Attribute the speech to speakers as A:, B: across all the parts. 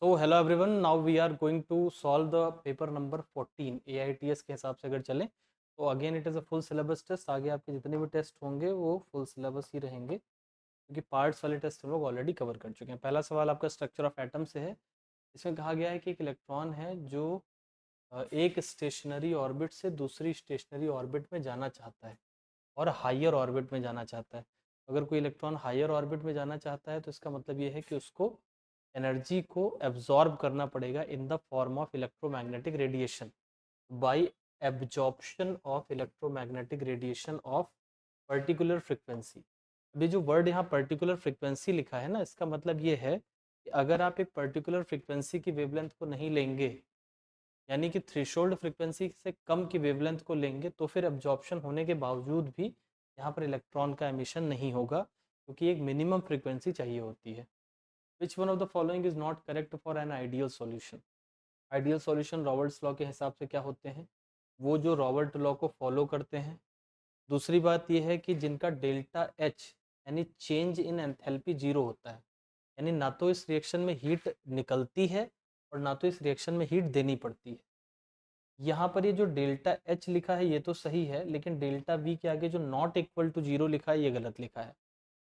A: So hello everyone, now we are going to solve the paper number 14 AITS के हिसाब से अगर चलें तो again it is a full syllabus test. आगे आपके जितने भी टेस्ट होंगे वो फुल सिलेबस ही रहेंगे क्योंकि पार्ट्स वाले टेस्ट हम लोग ऑलरेडी कवर कर चुके हैं। पहला सवाल आपका स्ट्रक्चर ऑफ एटम से है। इसमें कहा गया है कि एक इलेक्ट्रॉन है जो एक स्टेशनरी ऑर्बिट से दूसरी स्टेशनरी ऑर्बिट में जाना चाहता है और हायर ऑर्बिट में जाना चाहता है। अगर कोई इलेक्ट्रॉन हायर ऑर्बिट में जाना चाहता है तो इसका मतलब ये है कि उसको एनर्जी को एब्जॉर्ब करना पड़ेगा in the form of electromagnetic radiation bye absorption of electromagnetic radiation of particular frequency. अभी जो वर्ड यहाँ पर्टिकुलर फ्रिक्वेंसी लिखा है ना, इसका मतलब ये है कि अगर आप एक पर्टिकुलर फ्रिक्वेंसी की वेवलेंथ को नहीं लेंगे, यानी कि थ्रेशोल्ड फ्रिक्वेंसी से कम की वेवलेंथ को लेंगे, तो फिर एब्जॉर्प्शन होने के बावजूद भी यहाँ पर इलेक्ट्रॉन का एमिशन नहीं होगा क्योंकि एक मिनिमम फ्रिक्वेंसी चाहिए होती है। Which one of the following is not correct for an ideal solution? Ideal solution Roberts law के हिसाब से क्या होते हैं, वो जो रॉबर्ट लॉ को फॉलो करते हैं। दूसरी बात यह है कि जिनका डेल्टा एच यानी चेंज इन एंथैल्पी जीरो होता है, यानी ना तो इस रिएक्शन में हीट निकलती है और ना तो इस रिएक्शन में हीट देनी पड़ती है। यहाँ पर ये जो डेल्टा एच लिखा है ये तो सही है, लेकिन डेल्टा वी के आगे जो नॉट इक्वल टू जीरो लिखा है ये गलत लिखा है।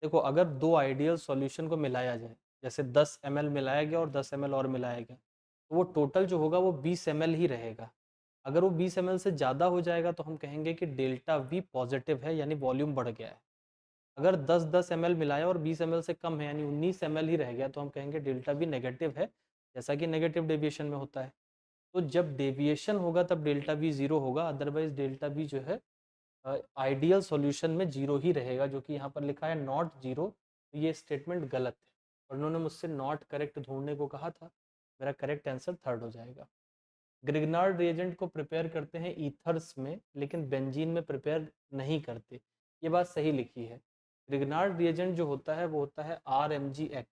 A: देखो, अगर दो आइडियल सॉल्यूशन को मिलाया जाए, जैसे 10 ml मिलाया गया और 10 ml और मिलाया गया, तो वो टोटल जो होगा वो 20 ml ही रहेगा। अगर वो 20 ml से ज़्यादा हो जाएगा तो हम कहेंगे कि डेल्टा वी पॉजिटिव है, यानी वॉल्यूम बढ़ गया है। अगर 10-10 ml मिलाया और 20 ml से कम है यानी 19 ml ही रह गया, तो हम कहेंगे डेल्टा वी नेगेटिव है, जैसा कि नेगेटिव डेविएशन में होता है। तो जब डेविएशन होगा तब डेल्टा वी ज़ीरो होगा, अदरवाइज डेल्टा वी जो है आइडियल सॉल्यूशन में जीरो ही रहेगा, जो कि यहाँ पर लिखा है नॉट जीरो। तो ये स्टेटमेंट गलत है और उन्होंने मुझसे नॉट करेक्ट ढूंढने को कहा था। मेरा करेक्ट आंसर थर्ड हो जाएगा। ग्रिग्नार्ड रिएजेंट को प्रिपेयर करते हैं ईथर्स में, लेकिन बेंजीन में प्रिपेयर नहीं करते। ये बात सही लिखी है। ग्रिग्नार्ड रिएजेंट जो होता है वो होता है RMgX,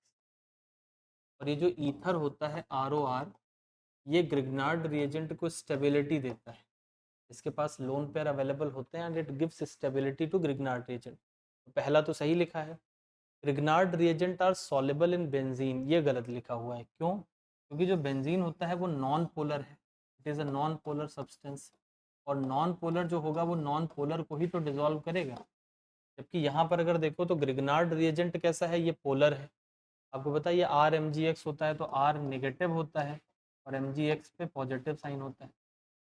A: और ये जो ईथर होता है ROR, ये ग्रिग्नार्ड रिएजेंट को स्टेबिलिटी देता है। इसके पास लोन पेयर अवेलेबल होते हैं and it gives stability to Grignard reagent. तो पहला तो सही लिखा है। Grignard reagent are soluble in benzene, ये गलत लिखा हुआ है। क्यों? क्योंकि जो बेंजीन होता है वो नॉन पोलर है, it is a non polar substance, और नॉन पोलर जो होगा वो नॉन पोलर को ही तो डिसॉल्व करेगा। जबकि यहाँ पर अगर देखो तो ग्रिग्नार्ड रिएजेंट कैसा है, ये पोलर है। आपको पता है ये RMgX होता है, तो R नेगेटिव होता है और MgX पे पॉजिटिव साइन होता है।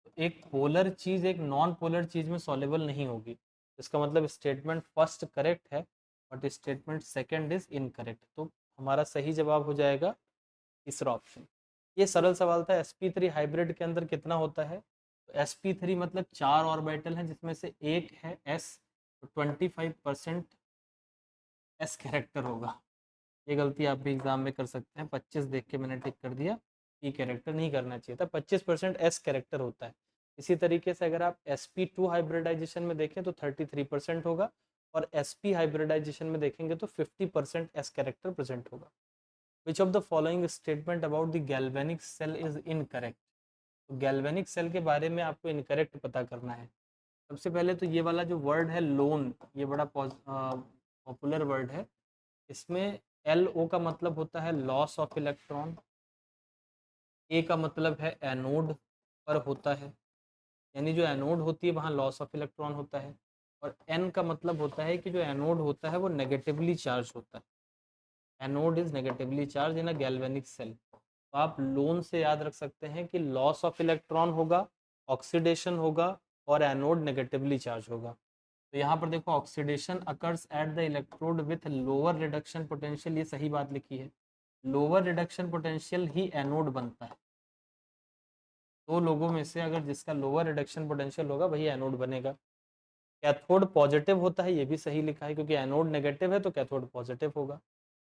A: तो एक पोलर चीज़ एक नॉन पोलर चीज़ में सॉल्युबल नहीं होगी। इसका मतलब स्टेटमेंट फर्स्ट करेक्ट है but statement second is incorrect. तो हमारा सही जवाब हो जाएगा तीसरा ऑप्शन। ये सरल सवाल था। sp3 हाइब्रिड के अंदर कितना होता है? तो sp3 मतलब 4 ऑर्बिटल हैं जिसमें से एक है s, तो 25% s कैरेक्टर होगा। ये गलती आप भी एग्जाम में कर सकते हैं। 25 देख के मैंने टिक कर दिया, ई कैरेक्टर नहीं करना चाहिए था। 25% एस कैरेक्टर होता है। इसी तरीके से अगर आप sp2 हाइब्रिडाइजेशन में देखें तो 33% होगा, और sp हाइब्रिडाइजेशन में देखेंगे तो 50% एस कैरेक्टर प्रेजेंट होगा। Which of the following statement about the galvanic cell is incorrect? तो गैल्वेनिक सेल के बारे में आपको इनकरेक्ट पता करना है। सबसे पहले तो ये वाला जो वर्ड है लोन, ये बड़ा पॉपुलर वर्ड है। इसमें LO का मतलब होता है लॉस ऑफ इलेक्ट्रॉन, A का मतलब है एनोड पर होता है, यानी जो एनोड होती है वहाँ लॉस ऑफ इलेक्ट्रॉन होता है, और N का मतलब होता है कि जो एनोड होता है वो नेगेटिवली चार्ज होता है। Anode is negatively charge in a galvanic cell. तो आप लोन से याद रख सकते हैं कि लॉस ऑफ इलेक्ट्रॉन होगा, ऑक्सीडेशन होगा, और एनोड नेगेटिवली चार्ज होगा। तो यहाँ पर देखो oxidation occurs at the electrode with lower reduction potential, ये सही बात लिखी है। लोअर रिडक्शन पोटेंशियल ही एनोड बनता है। दो लोगों में से अगर जिसका लोअर रिडक्शन पोटेंशियल होगा वही एनोड बनेगा। कैथोड पॉजिटिव होता है, ये भी सही लिखा है, क्योंकि एनोड नेगेटिव है तो कैथोड पॉजिटिव होगा।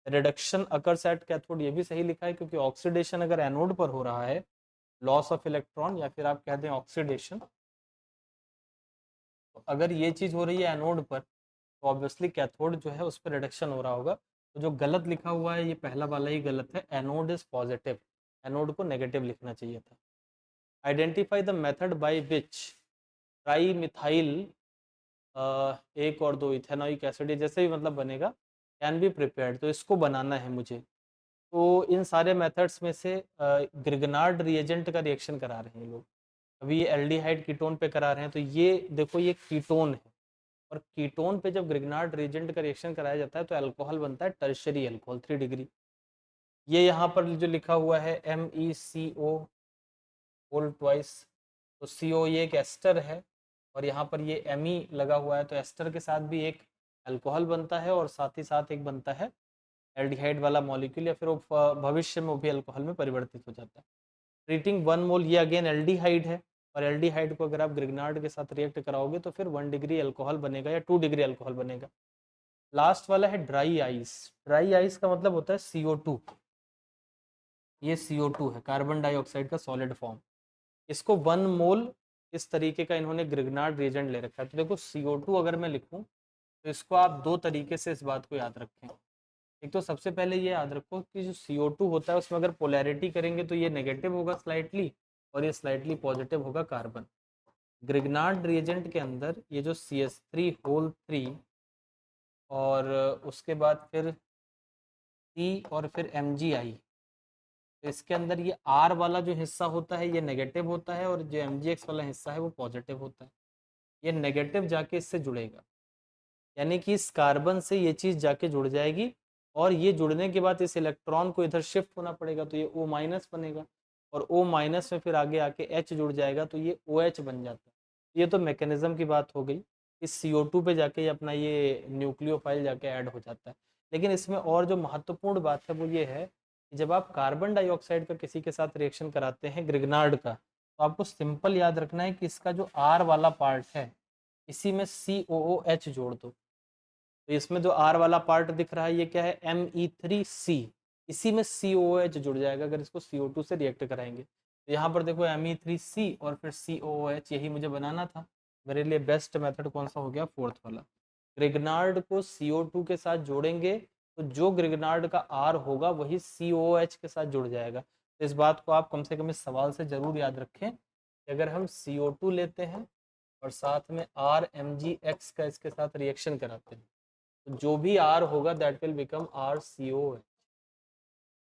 A: रिडक्शन अकर्स एट कैथोड, ये भी सही लिखा है, क्योंकि ऑक्सीडेशन अगर एनोड पर हो रहा है, लॉस ऑफ इलेक्ट्रॉन या फिर आप कहते हैं ऑक्सीडेशन, तो अगर ये चीज हो रही है एनोड पर तो ऑब्वियसली कैथोड जो है उस पर रिडक्शन हो रहा होगा। तो जो गलत लिखा हुआ है ये पहला वाला ही गलत है, एनोड इज पॉजिटिव, एनोड को नेगेटिव लिखना चाहिए था। Identify the method by which tri methyl एक और दो इथेनॉइक एसिड जैसे भी मतलब बनेगा कैन बी प्रिपेयर्ड, तो इसको बनाना है मुझे। तो इन सारे मेथड्स में से ग्रिगनार्ड रिएजेंट का रिएक्शन करा रहे हैं लोग। अभी ये एल्डिहाइड कीटोन पे करा रहे हैं, तो ये देखो ये कीटोन है, और कीटोन पे जब ग्रिगनार्ड रिएजेंट का रिएक्शन कराया जाता है तो अल्कोहल बनता है टर्शरी अल्कोहल 3 डिग्री। ये यहाँ पर जो लिखा हुआ है MECO होल ट्वाइस, तो CO ये एक एस्टर है, और यहाँ पर ये Me लगा हुआ है, तो एस्टर के साथ भी एक अल्कोहल बनता है और साथ ही साथ एक बनता है एल्डिहाइड वाला मॉलिक्यूल, या फिर वो भविष्य में वो भी अल्कोहल में परिवर्तित हो जाता है। ट्रीटिंग 1 मोल, ये अगेन एल्डिहाइड है, और एल्डिहाइड को अगर आप ग्रिगनार्ड के साथ रिएक्ट कराओगे तो फिर 1 डिग्री अल्कोहल बनेगा या 2 डिग्री अल्कोहल बनेगा। लास्ट वाला है ड्राई आइस। ड्राई आइस का मतलब होता है CO2। ये CO2 है, कार्बन डाइऑक्साइड का सॉलिड फॉर्म। इसको 1 मोल इस तरीके का इन्होंने ग्रिगनार्ड रिएजेंट ले रखा है। तो देखो CO2 अगर मैं लिखूं तो इसको आप दो तरीके से इस बात को याद रखें। एक तो सबसे पहले ये याद रखो कि जो CO2 होता है उसमें अगर पोलैरिटी करेंगे तो ये नेगेटिव होगा स्लाइटली, और ये स्लाइटली पॉजिटिव होगा कार्बन। ग्रिगनार्ड रिएजेंट के अंदर ये जो CH3 होल 3 और उसके बाद फिर C और फिर MgI, तो इसके अंदर ये R वाला जो हिस्सा होता है ये नेगेटिव होता है, और जो MgX वाला हिस्सा है वो पॉजिटिव होता है। ये नेगेटिव जाके इससे जुड़ेगा, यानी कि इस कार्बन से ये चीज़ जाके जुड़ जाएगी, और ये जुड़ने के बाद इस इलेक्ट्रॉन को इधर शिफ्ट होना पड़ेगा, तो ये O माइनस बनेगा, और O माइनस में फिर आगे आके H जुड़ जाएगा, तो ये OH बन जाता है। ये तो मैकेनिज्म की बात हो गई। इस CO2 पे जाके अपना ये न्यूक्लियोफाइल जाके ऐड हो जाता है। लेकिन इसमें और जो महत्वपूर्ण बात है वो ये है कि जब आप कार्बन डाइऑक्साइड का किसी के साथ रिएक्शन कराते हैं ग्रिगनार्ड का, तो आपको सिंपल याद रखना है कि इसका जो R वाला पार्ट है इसी में COOH जोड़ दो। तो इसमें जो R वाला पार्ट दिख रहा है ये क्या है, Me3C, इसी में COOH जुड़ जाएगा अगर इसको CO2 से रिएक्ट कराएंगे। तो यहाँ पर देखो Me3C और फिर COOH, यही मुझे बनाना था। मेरे लिए बेस्ट मेथड कौन सा हो गया, फोर्थ वाला। ग्रिगनार्ड को CO2 के साथ जोड़ेंगे तो जो ग्रिगनार्ड का R होगा वही COOH के साथ जुड़ जाएगा। तो इस बात को आप कम से कम इस सवाल से जरूर याद रखें कि अगर हम CO2 लेते हैं और साथ में RMgX का इसके साथ रिएक्शन कराते हैं तो जो भी R होगा दैट विल बिकम RCOH,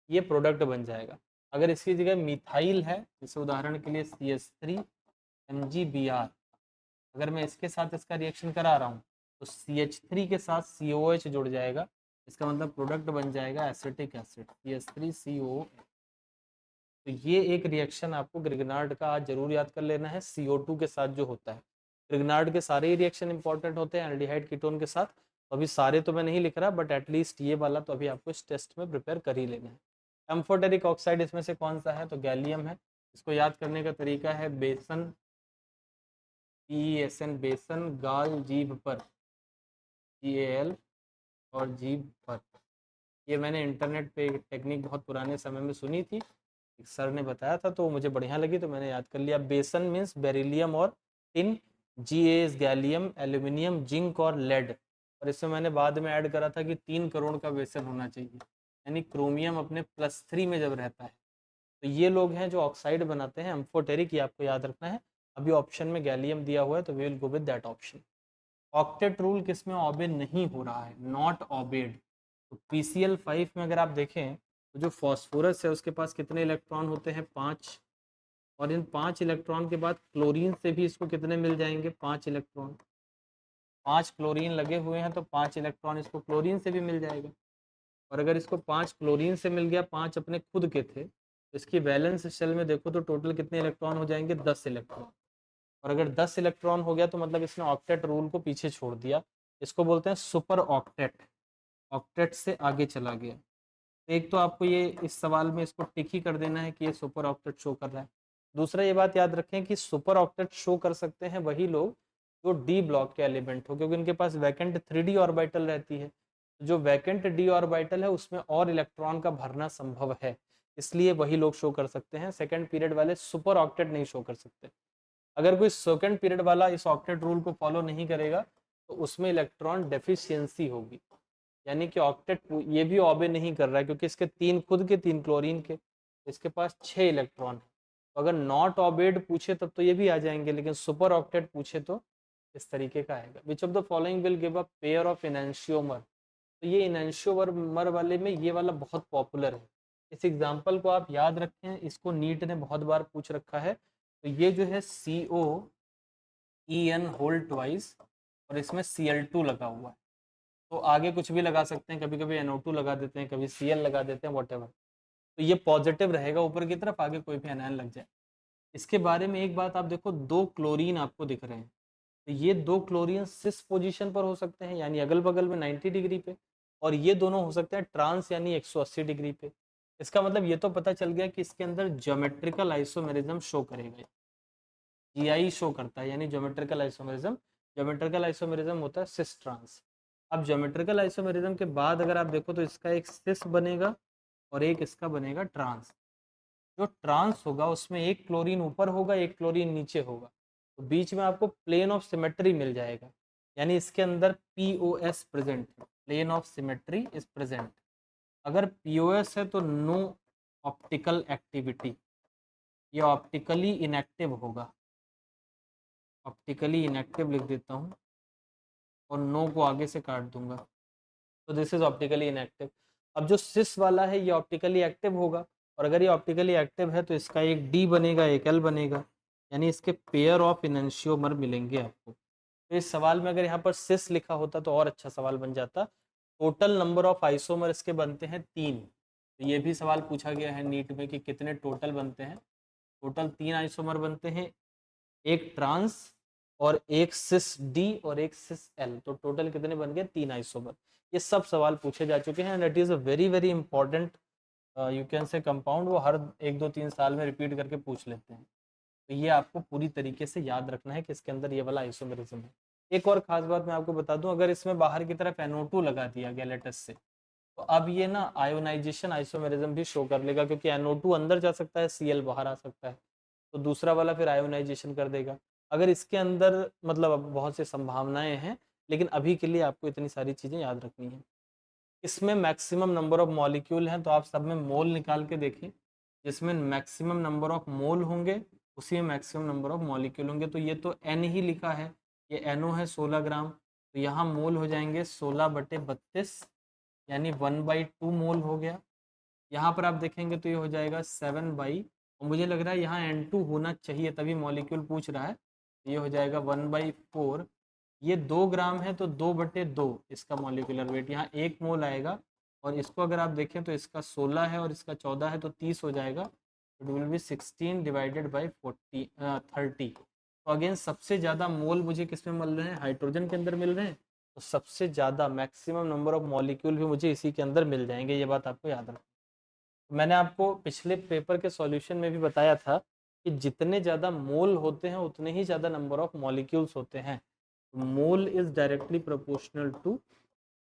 A: ये प्रोडक्ट बन जाएगा। अगर इसकी जगह मिथाइल है, जैसे उदाहरण के लिए CH3 MgBr, अगर मैं इसके साथ इसका रिएक्शन करा रहा हूँ तो CH3 के साथ COH जुड़ जाएगा, इसका मतलब प्रोडक्ट बन जाएगा एसिटिक एसिड CH3COOH। तो ये एक रिएक्शन आपको ग्रिगनार्ड का आज जरूर याद कर लेना है, CO2 के साथ जो होता है। ग्रिगनार्ड के सारे ही रिएक्शन इंपॉर्टेंट होते हैं एल्डिहाइड कीटोन के साथ, तो अभी सारे तो मैं नहीं लिख रहा, बट एटलीस्ट ये वाला तो अभी आपको इस टेस्ट में प्रिपेयर कर ही लेना है। एम्फोटेरिक ऑक्साइड इसमें से कौन सा है, तो गैलियम है। इसको याद करने का तरीका है बेसन, PESN, बेसन, गाल जीभ पर, GAL, और जीभ पर। ये मैंने इंटरनेट पे टेक्निक बहुत पुराने समय में सुनी थी, एक सर ने बताया था तो मुझे बढ़िया लगी तो मैंने याद कर लिया। बेसन मीन्स बेरिलियम और tin, GA gallium, aluminium, zinc और लेड, और इसमें मैंने बाद में ऐड करा था कि 3 करोड़ का बेसन होना चाहिए, यानी क्रोमियम अपने +3 में जब रहता है। तो ये लोग हैं जो ऑक्साइड बनाते हैं एम्फोटेरिक, ये आपको याद रखना है। अभी ऑप्शन में गैलियम दिया हुआ है तो we will go with that option. Octet rule किसमें ऑबे नहीं हो रहा है, नॉट ऑबेड। तो PCl5 में अगर आप देखें तो जो फॉस्फोरस है उसके पास कितने इलेक्ट्रॉन होते हैं, 5, और इन 5 इलेक्ट्रॉन के बाद क्लोरीन से भी इसको कितने मिल जाएंगे, 5 इलेक्ट्रॉन। 5 क्लोरीन लगे हुए हैं तो 5 इलेक्ट्रॉन इसको क्लोरीन से भी मिल जाएगा, और अगर इसको 5 क्लोरीन से मिल गया, 5 अपने खुद के थे, तो इसकी वैलेंस शेल में देखो तो टोटल कितने इलेक्ट्रॉन हो जाएंगे, 10 इलेक्ट्रॉन। और अगर 10 इलेक्ट्रॉन हो गया तो मतलब इसने ऑक्टेट रूल को पीछे छोड़ दिया, इसको बोलते हैं सुपर ऑक्टेट, ऑक्टेट से आगे चला गया। तो एक तो आपको ये इस सवाल में इसको टिक ही कर देना है कि ये सुपर ऑक्टेट शो कर रहा है। दूसरा ये बात याद रखें कि सुपर ऑक्टेट शो कर सकते हैं वही लोग जो डी ब्लॉक के एलिमेंट हो, क्योंकि उनके पास वैकेंट 3D ऑर्बिटल रहती है। जो वैकेंट डी ऑर्बिटल है उसमें और इलेक्ट्रॉन का भरना संभव है, इसलिए वही लोग शो कर सकते हैं। सेकंड पीरियड वाले सुपर ऑक्टेट नहीं शो कर सकते। अगर कोई सेकंड पीरियड वाला इस ऑक्टेट रूल को फॉलो नहीं करेगा तो उसमें इलेक्ट्रॉन डेफिशिएंसी होगी, यानी कि ऑक्टेट ये भी ऑबे नहीं कर रहा है क्योंकि इसके 3 खुद के 3 क्लोरीन के, इसके पास 6 इलेक्ट्रॉन है। तो अगर नॉट ऑबेड पूछे तब तो ये भी आ जाएंगे, लेकिन सुपर ऑक्टेट पूछे तो इस तरीके का आएगा। Which of the following will give a pair of enantiomer. तो ये इनैंशियोमर वाले में ये वाला बहुत पॉपुलर है, इस एग्जाम्पल को आप याद रखें, इसको नीट ने बहुत बार पूछ रखा है। तो ये जो है COEN होल ट्वाइस और इसमें Cl2 लगा हुआ है, तो आगे कुछ भी लगा सकते हैं, कभी कभी NO2 लगा देते हैं, कभी Cl लगा देते हैं, वॉटेवर। तो ये पॉजिटिव रहेगा ऊपर की तरफ, आगे कोई भी एनायन लग जाए। इसके बारे में एक बात आप देखो, 2 क्लोरीन आपको दिख रहे हैं, तो ये 2 क्लोरीन सिस पोजीशन पर हो सकते हैं यानी अगल बगल में 90 डिग्री पे, और ये दोनों हो सकते हैं ट्रांस यानी 180 डिग्री पे। इसका मतलब ये तो पता चल गया कि इसके अंदर ज्योमेट्रिकल आइसोमेरिज्म शो करेगा, GI शो करता है यानी ज्योमेट्रिकल आइसोमेरिज्म। ज्योमेट्रिकल आइसोमेरिज्म होता है सिस ट्रांस। अब ज्योमेट्रिकल आइसोमेरिज्म के बाद अगर आप देखो तो इसका एक सिस बनेगा और एक इसका बनेगा ट्रांस। जो ट्रांस होगा उसमें एक क्लोरीन ऊपर होगा, एक क्लोरीन नीचे होगा, तो बीच में आपको प्लेन ऑफ सिमेट्री मिल जाएगा, यानी इसके अंदर POS प्रेजेंट है, plane of symmetry is present. अगर POS है तो नो ऑप्टिकल एक्टिविटी, ये ऑप्टिकली इनएक्टिव होगा, ऑप्टिकली इनएक्टिव लिख देता हूँ और नो को आगे से काट दूंगा, तो दिस इज ऑप्टिकली इनएक्टिव। अब जो सिस वाला है ये ऑप्टिकली एक्टिव होगा, और अगर ये ऑप्टिकली एक्टिव है तो इसका एक D बनेगा, एक L बनेगा, यानी इसके पेयर ऑफ इनैंशियोमर मिलेंगे आपको। तो इस सवाल में अगर यहाँ पर सिस लिखा होता तो और अच्छा सवाल बन जाता। टोटल नंबर ऑफ आइसोमर इसके बनते हैं 3। तो ये भी सवाल पूछा गया है नीट में कि कितने टोटल बनते हैं। टोटल 3 आइसोमर बनते हैं, एक ट्रांस और एक सिस D और एक सिस L, तो टोटल कितने बन गए? 3 आइसोमर। ये सब सवाल पूछे जा चुके हैं, and it is a very very important you can say compound, वो हर 1-2-3 साल में रिपीट करके पूछ लेते हैं। तो ये आपको पूरी तरीके से याद रखना है कि इसके अंदर ये वाला आइसोमेरिज्म है। एक और खास बात मैं आपको बता दूं, अगर इसमें बाहर की तरफ NO2 लगा दिया गया लेटेस्ट से, तो अब ये ना आयोनाइजेशन आइसोमेरिज्म भी शो कर लेगा, क्योंकि NO2 अंदर जा सकता है, Cl बाहर आ सकता है, तो दूसरा वाला फिर आयोनाइजेशन कर देगा। अगर इसके अंदर मतलब अब बहुत सी संभावनाएं हैं, लेकिन अभी के लिए आपको इतनी सारी चीज़ें याद रखनी है। इसमें मैक्सिमम नंबर ऑफ मॉलिक्यूल हैं, तो आप सब में मोल निकाल के देखें, जिसमें मैक्सिमम नंबर ऑफ मोल होंगे उसी में मैक्सिमम नंबर ऑफ मॉलिक्यूल होंगे। तो ये तो N ही लिखा है, ये NO है 16 ग्राम, तो यहाँ मोल हो जाएंगे 16/32 यानी 1/2 मोल हो गया। यहाँ पर आप देखेंगे तो ये हो जाएगा 7 और मुझे लग रहा है यहाँ N2 होना चाहिए, तभी मॉलिक्यूल पूछ रहा है, तो ये हो जाएगा 1/4। ये 2 ग्राम है तो 2/2 इसका मॉलिक्यूलर वेट, यहाँ 1 मोल आएगा, और इसको अगर आप देखें तो इसका 16 है और इसका 14 है, तो 30 हो जाएगा। It will be 16 divided by 30। तो अगेन सबसे ज़्यादा मोल मुझे किस में मिल रहे हैं? हाइड्रोजन के अंदर मिल रहे हैं, तो सबसे ज़्यादा मैक्सिमम नंबर ऑफ मॉलिक्यूल भी मुझे इसी के अंदर मिल जाएंगे, ये बात आपको याद रखना। मैंने आपको पिछले पेपर के सॉल्यूशन में भी बताया था कि जितने ज़्यादा मोल होते हैं उतने ही ज़्यादा नंबर ऑफ मॉलिक्यूल्स होते हैं। Mole is directly proportional to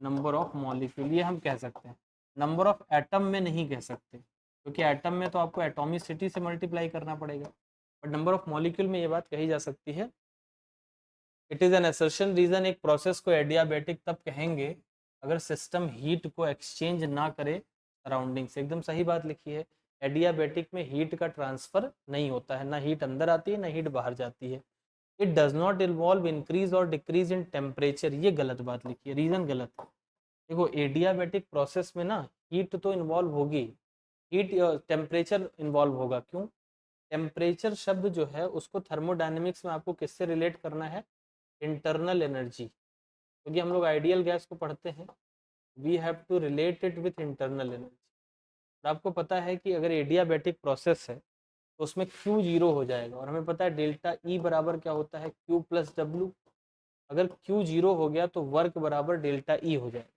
A: number of molecule, ये हम कह सकते हैं। नंबर ऑफ एटम में नहीं कह सकते, क्योंकि एटम में तो आपको एटॉमिसिटी से मल्टीप्लाई करना पड़ेगा, बट नंबर ऑफ मॉलिक्यूल में ये बात कही जा सकती है। It is an assertion reason, एक प्रोसेस को एडियाबेटिक तब कहेंगे अगर सिस्टम हीट को एक्सचेंज ना करे सराउंडिंग से। एकदम सही बात लिखी है, एडियाबेटिक में हीट का ट्रांसफर नहीं होता है, ना हीट अंदर आती है ना हीट बाहर जाती है। It does not involve increase और डिक्रीज इन टेम्परेचर, ये गलत बात लिखी है, रीजन गलत है। देखो एडियाबेटिक प्रोसेस में ना हीट तो इन्वॉल्व होगी, हीट टेम्परेचर इन्वॉल्व होगा। क्यों? टेम्परेचर शब्द जो है उसको थर्मोडायनेमिक्स में आपको किससे रिलेट करना है? इंटरनल एनर्जी, क्योंकि हम लोग आइडियल गैस को पढ़ते हैं, we have to relate it with internal energy. आपको पता है कि अगर एडियाबेटिक प्रोसेस है तो उसमें Q 0 हो जाएगा, और हमें पता है डेल्टा E बराबर क्या होता है? Q plus W। अगर Q 0 हो गया तो वर्क बराबर डेल्टा E हो जाएगा।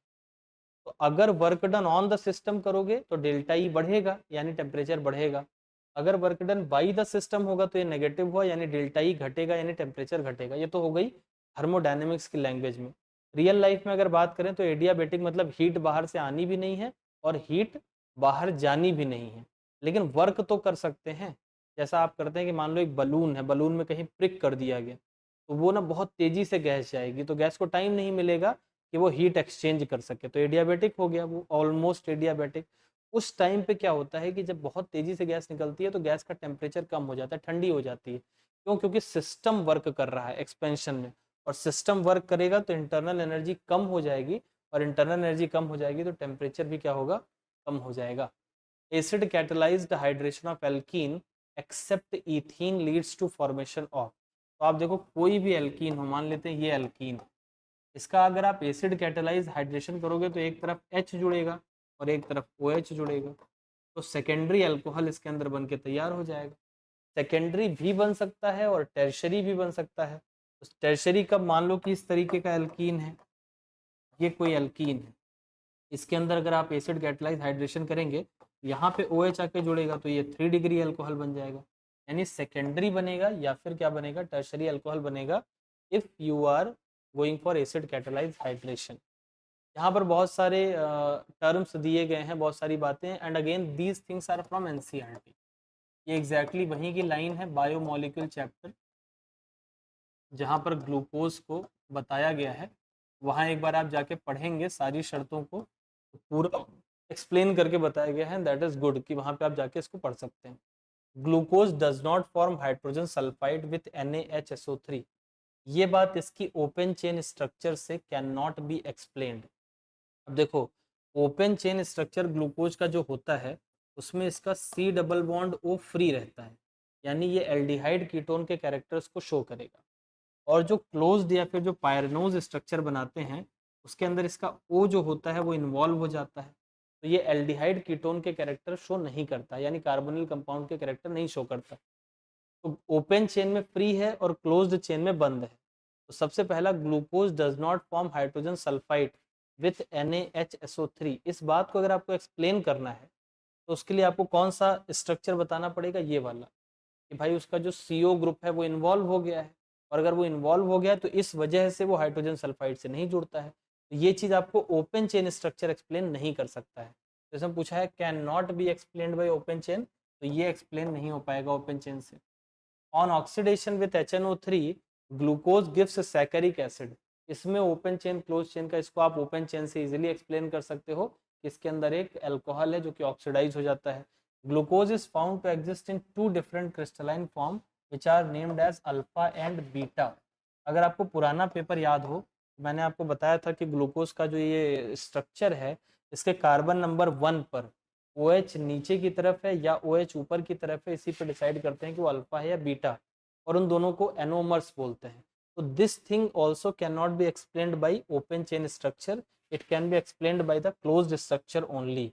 A: तो अगर work done on the system करोगे तो डेल्टा E बढ़ेगा यानी टेम्परेचर बढ़ेगा, अगर work done by the system होगा तो ये नेगेटिव हुआ यानी डेल्टा E घटेगा यानी टेम्परेचर घटेगा। ये तो हो गई थर्मोडायनेमिक्स की लैंग्वेज में। रियल लाइफ में अगर बात करें तो एडियाबेटिक मतलब हीट बाहर से आनी भी नहीं है और हीट बाहर जानी भी नहीं है, लेकिन वर्क तो कर सकते हैं। जैसा आप करते हैं कि मान लो एक बलून है, बलून में कहीं प्रिक कर दिया गया तो वो ना बहुत तेजी से गैस जाएगी, तो गैस को टाइम नहीं मिलेगा कि वो हीट एक्सचेंज कर सके, तो एडियाबेटिक हो गया वो, ऑलमोस्ट एडियाबेटिक। उस टाइम पे क्या होता है कि जब बहुत तेजी से गैस निकलती है तो गैस का टेम्परेचर कम हो जाता है, ठंडी हो जाती है। क्यों? क्योंकि सिस्टम वर्क कर रहा है एक्सपेंशन में, और सिस्टम वर्क करेगा तो इंटरनल एनर्जी कम हो जाएगी, और इंटरनल एनर्जी कम हो जाएगी तो टेम्परेचर भी क्या होगा? कम हो जाएगा। Acid catalysed hydration of alkene except ethene leads to formation of. तो आप देखो कोई भी एल्कीन हो, मान लेते हैं ये एल्कीन, इसका अगर आप एसिड कैटेलाइज हाइड्रेशन करोगे तो एक तरफ H जुड़ेगा और एक तरफ OH जुड़ेगा, तो सेकेंडरी अल्कोहल इसके अंदर बन के तैयार हो जाएगा। सेकेंडरी भी बन सकता है और टर्शरी भी बन सकता है। तो टर्शरी कब, मान लो कि इस तरीके का एल्कीन है, ये कोई एल्कीन है, इसके अंदर अगर आप एसिड कैटेलाइज हाइड्रेशन करेंगे, यहाँ पे OH आके जुड़ेगा तो ये 3 डिग्री अल्कोहल बन जाएगा, यानी सेकेंडरी बनेगा या फिर क्या बनेगा, टर्शरी अल्कोहल बनेगा if you are going for acid catalyse hydration. यहाँ पर बहुत सारे टर्म्स दिए गए हैं, बहुत सारी बातें, and again these things are from NCERT। ये एग्जैक्टली वहीं की लाइन है बायोमोलिक्यूल चैप्टर, जहाँ पर ग्लूकोज को बताया गया है। वहाँ एक बार आप जाके पढ़ेंगे सारी शर्तों को, तो पूरा एक्सप्लेन करके बताया गया है, दैट इज गुड कि वहाँ पे आप जाके इसको पढ़ सकते हैं। Glucose does not form hydrogen sulphide with NaHSO3। ये बात इसकी ओपन चेन स्ट्रक्चर से कैन नॉट बी एक्सप्लेन्ड। अब देखो, ओपन चेन स्ट्रक्चर ग्लूकोज का जो होता है उसमें इसका C double bond O free रहता है, यानी ये एल्डिहाइड कीटोन के कैरेक्टर्स को शो करेगा। और जो क्लोज्ड या फिर जो पायरनोज स्ट्रक्चर बनाते हैं उसके अंदर इसका O जो होता है वो इन्वॉल्व हो जाता है, तो ये एल्डिहाइड कीटोन के कैरेक्टर शो नहीं करता, यानी कार्बोनिल कंपाउंड के कैरेक्टर नहीं शो करता। तो ओपन चेन में फ्री है और क्लोज्ड चेन में बंद है। तो सबसे पहला, glucose does not form hydrogen sulphide with NaHSO3। इस बात को अगर आपको एक्सप्लेन करना है तो उसके लिए आपको कौन सा स्ट्रक्चर बताना पड़ेगा, ये वाला, कि भाई उसका जो CO ग्रुप है वो इन्वॉल्व हो गया है, और अगर वो इन्वॉल्व हो गया है तो इस वजह से वो हाइड्रोजन सल्फाइड से नहीं जुड़ता है। तो ये चीज़ आपको ओपन चेन स्ट्रक्चर एक्सप्लेन नहीं कर सकता है। तो इसमें पूछा है can not be explained by open chain, तो ये एक्सप्लेन नहीं हो पाएगा ओपन चेन से। On oxidation with HNO3 glucose gives saccharic acid. इसमें ओपन चेन क्लोज चेन का, इसको आप ओपन चेन से इजीली एक्सप्लेन कर सकते हो कि इसके अंदर एक अल्कोहल है जो कि ऑक्सीडाइज हो जाता है। Glucose is found to exist in 2 different crystalline form which are named as alpha and beta. अगर आपको पुराना पेपर याद हो, मैंने आपको बताया था कि ग्लूकोज का जो ये स्ट्रक्चर है, इसके कार्बन नंबर 1 पर OH नीचे की तरफ है या OH ऊपर की तरफ है, इसी पे डिसाइड करते हैं कि वो अल्फा है या बीटा, और उन दोनों को एनोमर्स बोलते हैं। तो this thing also can not be explained by open chain structure, it can be explained by the closed structure only.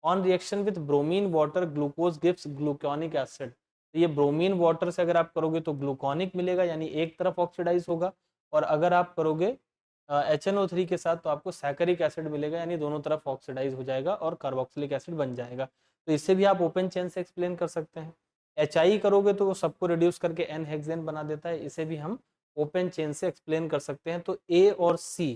A: On reaction with bromine water glucose gives gluconic acid. तो ये bromine water से अगर आप करोगे तो gluconic मिलेगा, यानी एक तरफ ऑक्सीडाइज होगा, और अगर आप करोगे HNO3 के साथ तो आपको सैकरिक एसिड मिलेगा, यानी दोनों तरफ ऑक्सीडाइज हो जाएगा और कार्बोक्सिलिक एसिड बन जाएगा। तो इससे भी आप ओपन चेन से एक्सप्लेन कर सकते हैं। HI करोगे तो वो सबको रिड्यूस करके N हेक्सेन बना देता है, इसे भी हम ओपन चेन से एक्सप्लेन कर सकते हैं। तो A और C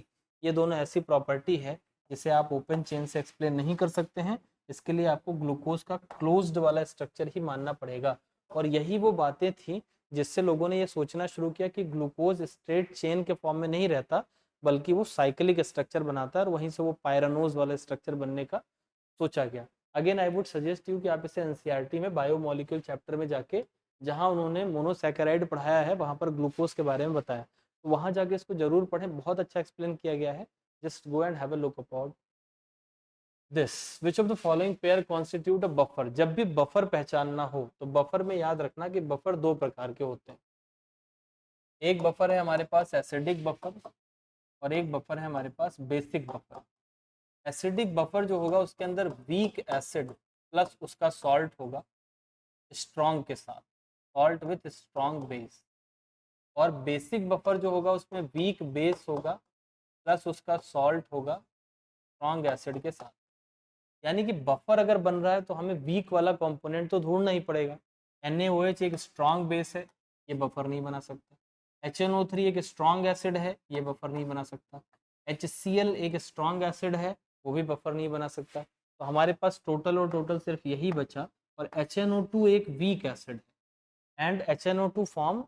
A: ये दोनों ऐसी प्रॉपर्टी है जिसे आप ओपन चेन से एक्सप्लेन नहीं कर सकते हैं। इसके लिए आपको ग्लूकोज का क्लोज्ड वाला स्ट्रक्चर ही मानना पड़ेगा। और यही वो बातें थी जिससे लोगों ने ये सोचना शुरू किया कि ग्लूकोज स्ट्रेट चेन के फॉर्म में नहीं रहता, बल्कि वो साइक्लिक स्ट्रक्चर बनाता है, और वहीं से वो पायरानोज वाला स्ट्रक्चर बनने का सोचा गया। Again I would suggest you कि आप इसे NCERT में बायोमोलिक्यूल चैप्टर में जाके, जहाँ उन्होंने मोनोसैकेराइड पढ़ाया है वहाँ पर ग्लूकोज के बारे में बताया, तो वहाँ जाके इसको जरूर पढ़ें, बहुत अच्छा एक्सप्लेन किया गया है। Just go and have a look about this. Which of the following pair constitute a buffer. जब भी बफर पहचानना हो तो बफर में याद रखना कि बफर 2 प्रकार के होते हैं। एक बफर है हमारे पास एसिडिक बफर, और एक बफर है हमारे पास बेसिक बफर। एसिडिक बफर जो होगा उसके अंदर वीक एसिड प्लस उसका सॉल्ट होगा स्ट्रॉन्ग के साथ, सॉल्ट विथ स्ट्रॉन्ग बेस। और बेसिक बफर जो होगा उसमें वीक बेस होगा प्लस उसका सॉल्ट होगा स्ट्रॉन्ग एसिड के साथ। यानी कि बफर अगर बन रहा है तो हमें वीक वाला कंपोनेंट तो ढूंढना ही पड़ेगा। NaOH एक स्ट्रॉन्ग बेस है, ये बफर नहीं बना सकता। HNO3 एक स्ट्रॉन्ग एसिड है, ये बफर नहीं बना सकता। HCl एक स्ट्रॉन्ग एसिड है, वो भी बफर नहीं बना सकता। तो हमारे पास टोटल और टोटल सिर्फ यही बचा। और HNO2 एक वीक एसिड है, and HNO2 form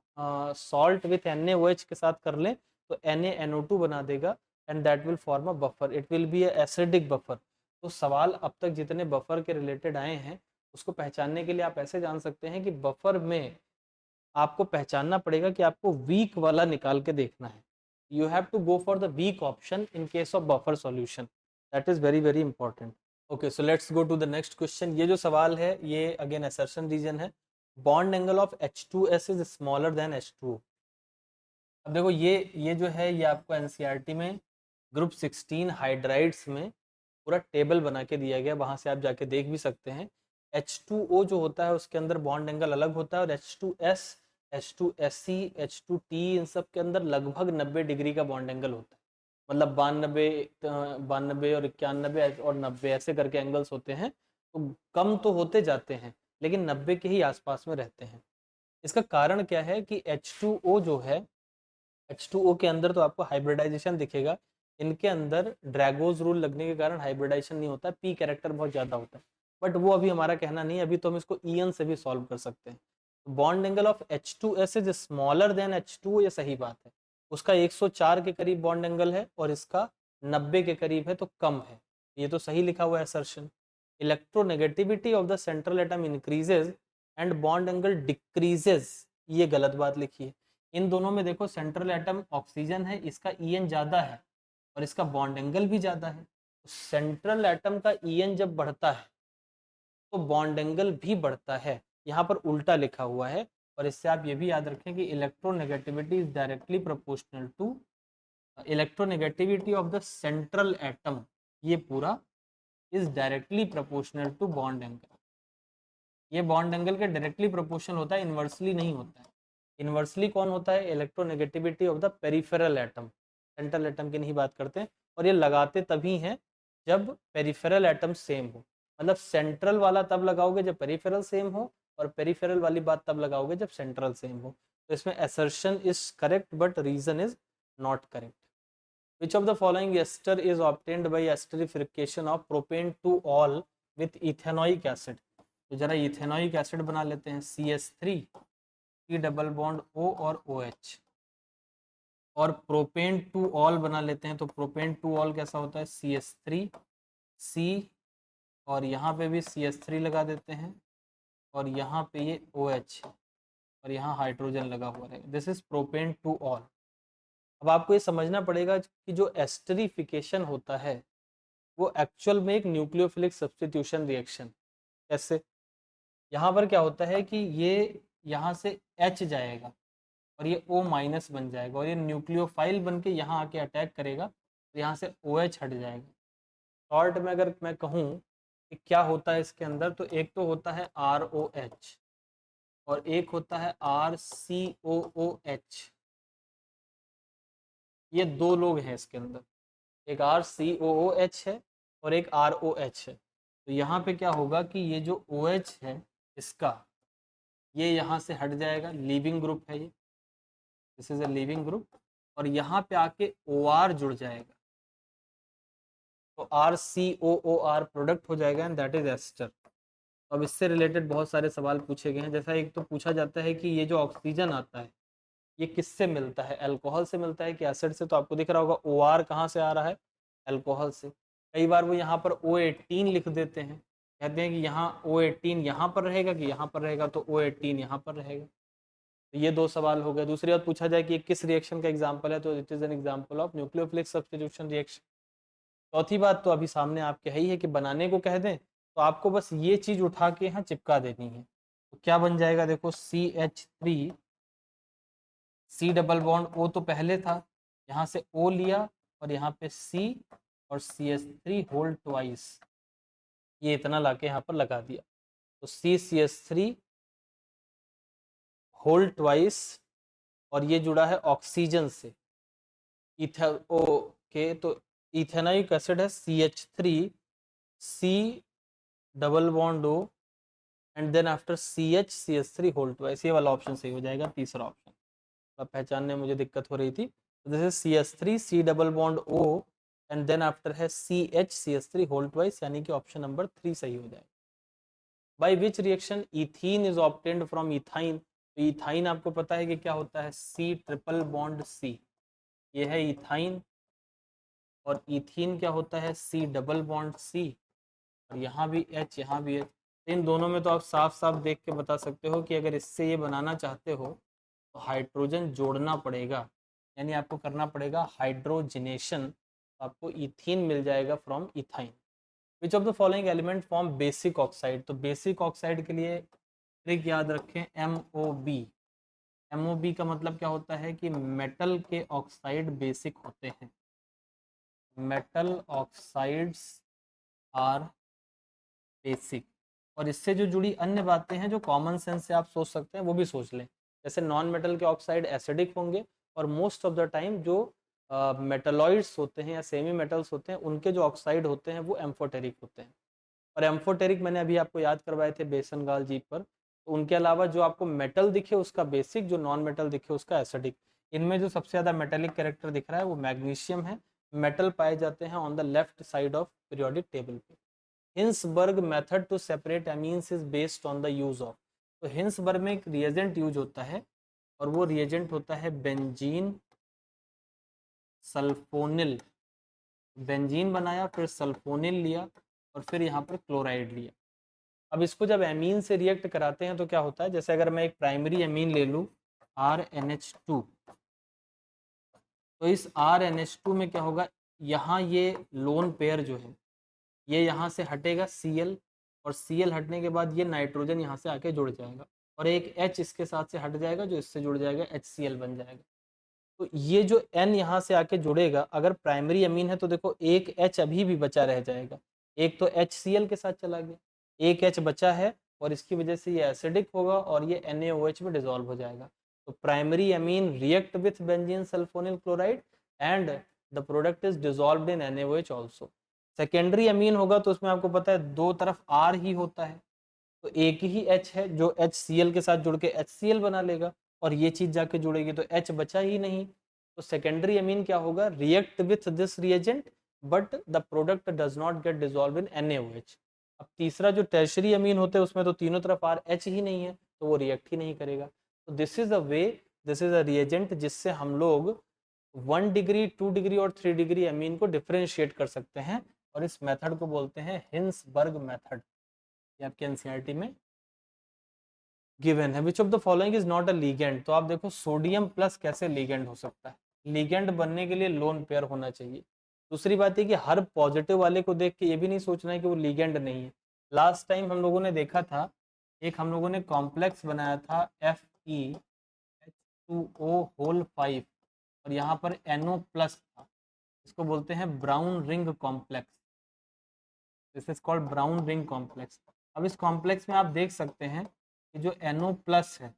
A: salt with NaOH के साथ कर लें तो NaNO2 बना देगा, and that will form a buffer, it will be acidic buffer. तो सवाल अब तक जितने बफर के रिलेटेड आए हैं उसको पहचानने के लिए आप ऐसे जान सकते हैं कि बफर में आपको पहचानना पड़ेगा कि आपको वीक वाला निकाल के देखना है। You have to go for the weak option in case of buffer solution, that is very very important. Okay, so let's go to the next question. ये जो सवाल है ये अगेन असर्शन रीजन है। Bond angle of H2S is smaller than H2O। अब देखो ये जो है ये आपको एनसीईआरटी में ग्रुप 16 हाइड्राइड्स में पूरा टेबल बना के दिया गया, वहां से आप जाके देख भी सकते हैं। H2O जो होता है उसके अंदर बॉन्ड एंगल अलग होता है, और H2S, H2SC, H2T इन सब के अंदर लगभग 90 डिग्री का बॉन्ड एंगल होता है। मतलब 92 और 91 और 90 ऐसे करके एंगल्स होते हैं। तो कम तो होते जाते हैं लेकिन 90 के ही आसपास में रहते हैं। इसका कारण क्या है कि H2O जो है, H2O के अंदर तो आपको हाइब्रिडाइजेशन दिखेगा, इनके अंदर ड्रैगोज रूल लगने के कारण हाइब्रिडाइजेशन नहीं होता, पी कैरेक्टर बहुत ज़्यादा होता है। बट वो अभी हमारा कहना नहीं, अभी तो हम इसको EN से भी सॉल्व कर सकते हैं। Bond angle of H2S is smaller than H2O, ये सही बात है। उसका 104 के करीब बॉन्ड एंगल है और इसका 90 के करीब है, तो कम है। ये तो सही लिखा हुआ है assertion. Electronegativity of the central atom increases and bond angle decreases, ये गलत बात लिखी है। इन दोनों में देखो सेंट्रल एटम ऑक्सीजन है, इसका EN ज़्यादा है और इसका बॉन्ड एंगल भी ज़्यादा है। सेंट्रल एटम का EN जब बढ़ता है तो बॉन्ड एंगल भी बढ़ता है, यहाँ पर उल्टा लिखा हुआ है। और इससे आप ये भी याद रखें कि electronegativity is directly proportional to electronegativity of the central atom, ये पूरा is directly proportional to bond angle. ये बॉन्ड एंगल के डायरेक्टली प्रोपोर्शनल होता है, इन्वर्सली नहीं होता है। इन्वर्सली कौन होता है? Electronegativity of the peripheral atom, central atom की नहीं बात करते हैं। और ये लगाते तभी हैं जब पेरिफेरल एटम सेम हो, मतलब सेंट्रल वाला तब लगाओगे जब पेरिफेरल सेम हो, और पेरिफेरल वाली बात तब लगाओगे जब सेंट्रल सेम हो। तो इसमें assertion is correct but reason is not correct. Which of the following ester is obtained by esterification of propane to all with ethanoic acid? तो जरा इथेनोइक एसिड बना लेते हैं, CH3, C double bond O और OH। और propane two all बना लेते हैं, तो प्रोपेन टू ऑल कैसा होता है? CH3, C, और यहाँ पे भी CH3 लगा देते हैं, और यहाँ पे ये OH, और यहाँ हाइड्रोजन लगा हुआ रहेगा। This is propane two all. अब आपको ये समझना पड़ेगा कि जो एस्टरिफिकेशन होता है वो एक्चुअल में एक न्यूक्लियोफिलिक सब्स्टिट्यूशन रिएक्शन। कैसे? यहाँ पर क्या होता है कि ये यहाँ से H जाएगा और ये O माइनस बन जाएगा, और ये न्यूक्लियोफाइल बन के यहाँ आके अटैक करेगा, तो यहाँ से OH हट जाएगा। शॉर्ट में अगर मैं कहूँ कि क्या होता है इसके अंदर, तो एक तो होता है ROH और एक होता है RCOOH। ये दो लोग हैं इसके अंदर, एक RCOOH है और एक ROH है। तो यहाँ पे क्या होगा कि ये जो OH है इसका, ये यहाँ से हट जाएगा, लीविंग ग्रुप है ये, this is a leaving group, और यहाँ पे आके OR जुड़ जाएगा, तो RCOOR प्रोडक्ट हो जाएगा एंड दैट इज एस्टर। अब इससे रिलेटेड बहुत सारे सवाल पूछे गए हैं। जैसा एक तो पूछा जाता है कि ये जो ऑक्सीजन आता है ये किससे मिलता है, अल्कोहल से मिलता है कि एसिड से? तो आपको दिख रहा होगा OR कहाँ से आ रहा है, अल्कोहल से। कई बार वो यहाँ पर O18 लिख देते हैं, कहते हैं कि यहाँ O18 यहाँ पर रहेगा कि यहाँ पर रहेगा, तो O18 यहाँ पर रहेगा। तो ये दो सवाल हो गए। दूसरी बात पूछा जाए कि ये किस रिएक्शन का एग्जाम्पल है, तो it is an example of nucleophilic substitution reaction. चौथी बात तो अभी सामने आपके है ही है कि बनाने को कह दें तो आपको बस ये चीज उठा के यहाँ चिपका देनी है। तो क्या बन जाएगा? देखो CH3, C double bond O तो पहले था, यहाँ से O लिया और यहाँ पे C और CH3 होल ट्वाइस, ये इतना लाके यहाँ पर लगा दिया, तो CCH3 होल ट्वाइस, और ये जुड़ा है ऑक्सीजन से, के तो इथेनोइक एसिड है CH3, C double bond O and then after CH3 whole twice, ये वाला ऑप्शन सही हो जाएगा, तीसरा ऑप्शन। अब पहचानने में मुझे दिक्कत हो रही थी। This is CH3, C double bond O and then after है CH3 होल ट्वाइस, यानी कि ऑप्शन नंबर 3 सही हो जाएगा। By which reaction ethene is obtained from ethyne? तो इथाइन आपको पता है कि क्या होता है, C ट्रिपल बॉन्ड C, ये है इथाइन, और इथीन क्या होता है, C डबल बॉन्ड C, और यहाँ भी H, यहाँ भी H। इन दोनों में तो आप साफ साफ देख के बता सकते हो कि अगर इससे ये बनाना चाहते हो तो हाइड्रोजन जोड़ना पड़ेगा, यानी आपको करना पड़ेगा हाइड्रोजिनेशन, तो आपको इथीन मिल जाएगा from ethyne. Which of the following element form basic oxide, तो बेसिक ऑक्साइड के लिए ट्रिक याद रखें, MOB। MOB का मतलब क्या होता है कि मेटल के ऑक्साइड बेसिक होते हैं, मेटल ऑक्साइड्स आर बेसिक। और इससे जो जुड़ी अन्य बातें हैं जो कॉमन सेंस से आप सोच सकते हैं वो भी सोच लें, जैसे नॉन मेटल के ऑक्साइड एसिडिक होंगे, और मोस्ट ऑफ द टाइम जो मेटलॉइड्स होते हैं या सेमी मेटल्स होते हैं उनके जो ऑक्साइड होते हैं वो एम्फोटेरिक होते हैं। और एम्फोटेरिक मैंने अभी आपको याद करवाए थे बेसनगाल जी पर। तो उनके अलावा जो आपको मेटल दिखे उसका बेसिक, जो नॉन मेटल दिखे उसका एसिडिक। इनमें जो सबसे ज़्यादा मेटेलिक कैरेक्टर दिख रहा है वो मैग्नीशियम है। मेटल पाए जाते हैं on the left side of periodic table पे। Hinsberg method to separate amines is based on the use of, तो हिंसबर्ग में एक रिएजेंट यूज होता है और वो रिएजेंट होता है बेंजीन सल्फोनिल। बेंजीन बनाया, फिर सल्फोनिल लिया, और फिर यहाँ पर क्लोराइड लिया। अब इसको जब एमीन से रिएक्ट कराते हैं तो क्या होता है, जैसे अगर मैं एक प्राइमरी एमीन ले लूँ RNH2, तो इस RNH2 में क्या होगा, यहाँ ये लोन पेयर जो है ये यहाँ से हटेगा Cl, और Cl हटने के बाद ये नाइट्रोजन यहाँ से आके जुड़ जाएगा, और एक H इसके साथ से हट जाएगा जो इससे जुड़ जाएगा, HCl बन जाएगा। तो ये जो N यहाँ से आके जुड़ेगा, अगर प्राइमरी अमीन है तो देखो एक H अभी भी बचा रह जाएगा, एक तो HCl के साथ चला गया, एक H बचा है, और इसकी वजह से ये एसिडिक होगा और ये NaOH में डिसॉल्व हो जाएगा। तो primary amine react with benzene sulphonyl chloride and the product is dissolved in NaOH also. Secondary amine होगा तो उसमें आपको पता है दो तरफ R ही होता है, तो एक ही H है जो HCl के साथ जुड़ के HCl बना लेगा, और ये चीज जाके जुड़ेगी तो H बचा ही नहीं। तो सेकेंडरी अमीन क्या होगा, react with this reagent but the product does not gate dissolve in NaOH। अब तीसरा जो टर्शरी अमीन होते हैं उसमें तो तीनों तरफ RH ही नहीं है, तो वो रिएक्ट ही नहीं करेगा। तो this is a way, this is a reagent जिससे हम लोग 1 डिग्री 2 डिग्री और 3 डिग्री अमीन को डिफरेंशिएट कर सकते हैं, और इस मेथड को बोलते हैं हिंसबर्ग मेथड। ये आपके एनसीईआरटी में गिवन है। विच of the following is not a ligand, तो आप देखो सोडियम प्लस कैसे लीगेंड हो सकता है, लीगेंड बनने के लिए लोन पेयर होना चाहिए। दूसरी बात है कि हर पॉजिटिव वाले को देख के ये भी नहीं सोचना है कि वो लीगेंड नहीं है। लास्ट टाइम हम लोगों ने देखा था, एक हम लोगों ने कॉम्प्लेक्स बनाया था FeH2O होल 5, और यहाँ पर NO प्लस था, इसको बोलते हैं brown ring complex. This is called brown ring complex. अब इस कॉम्प्लेक्स में आप देख सकते हैं कि जो NO प्लस है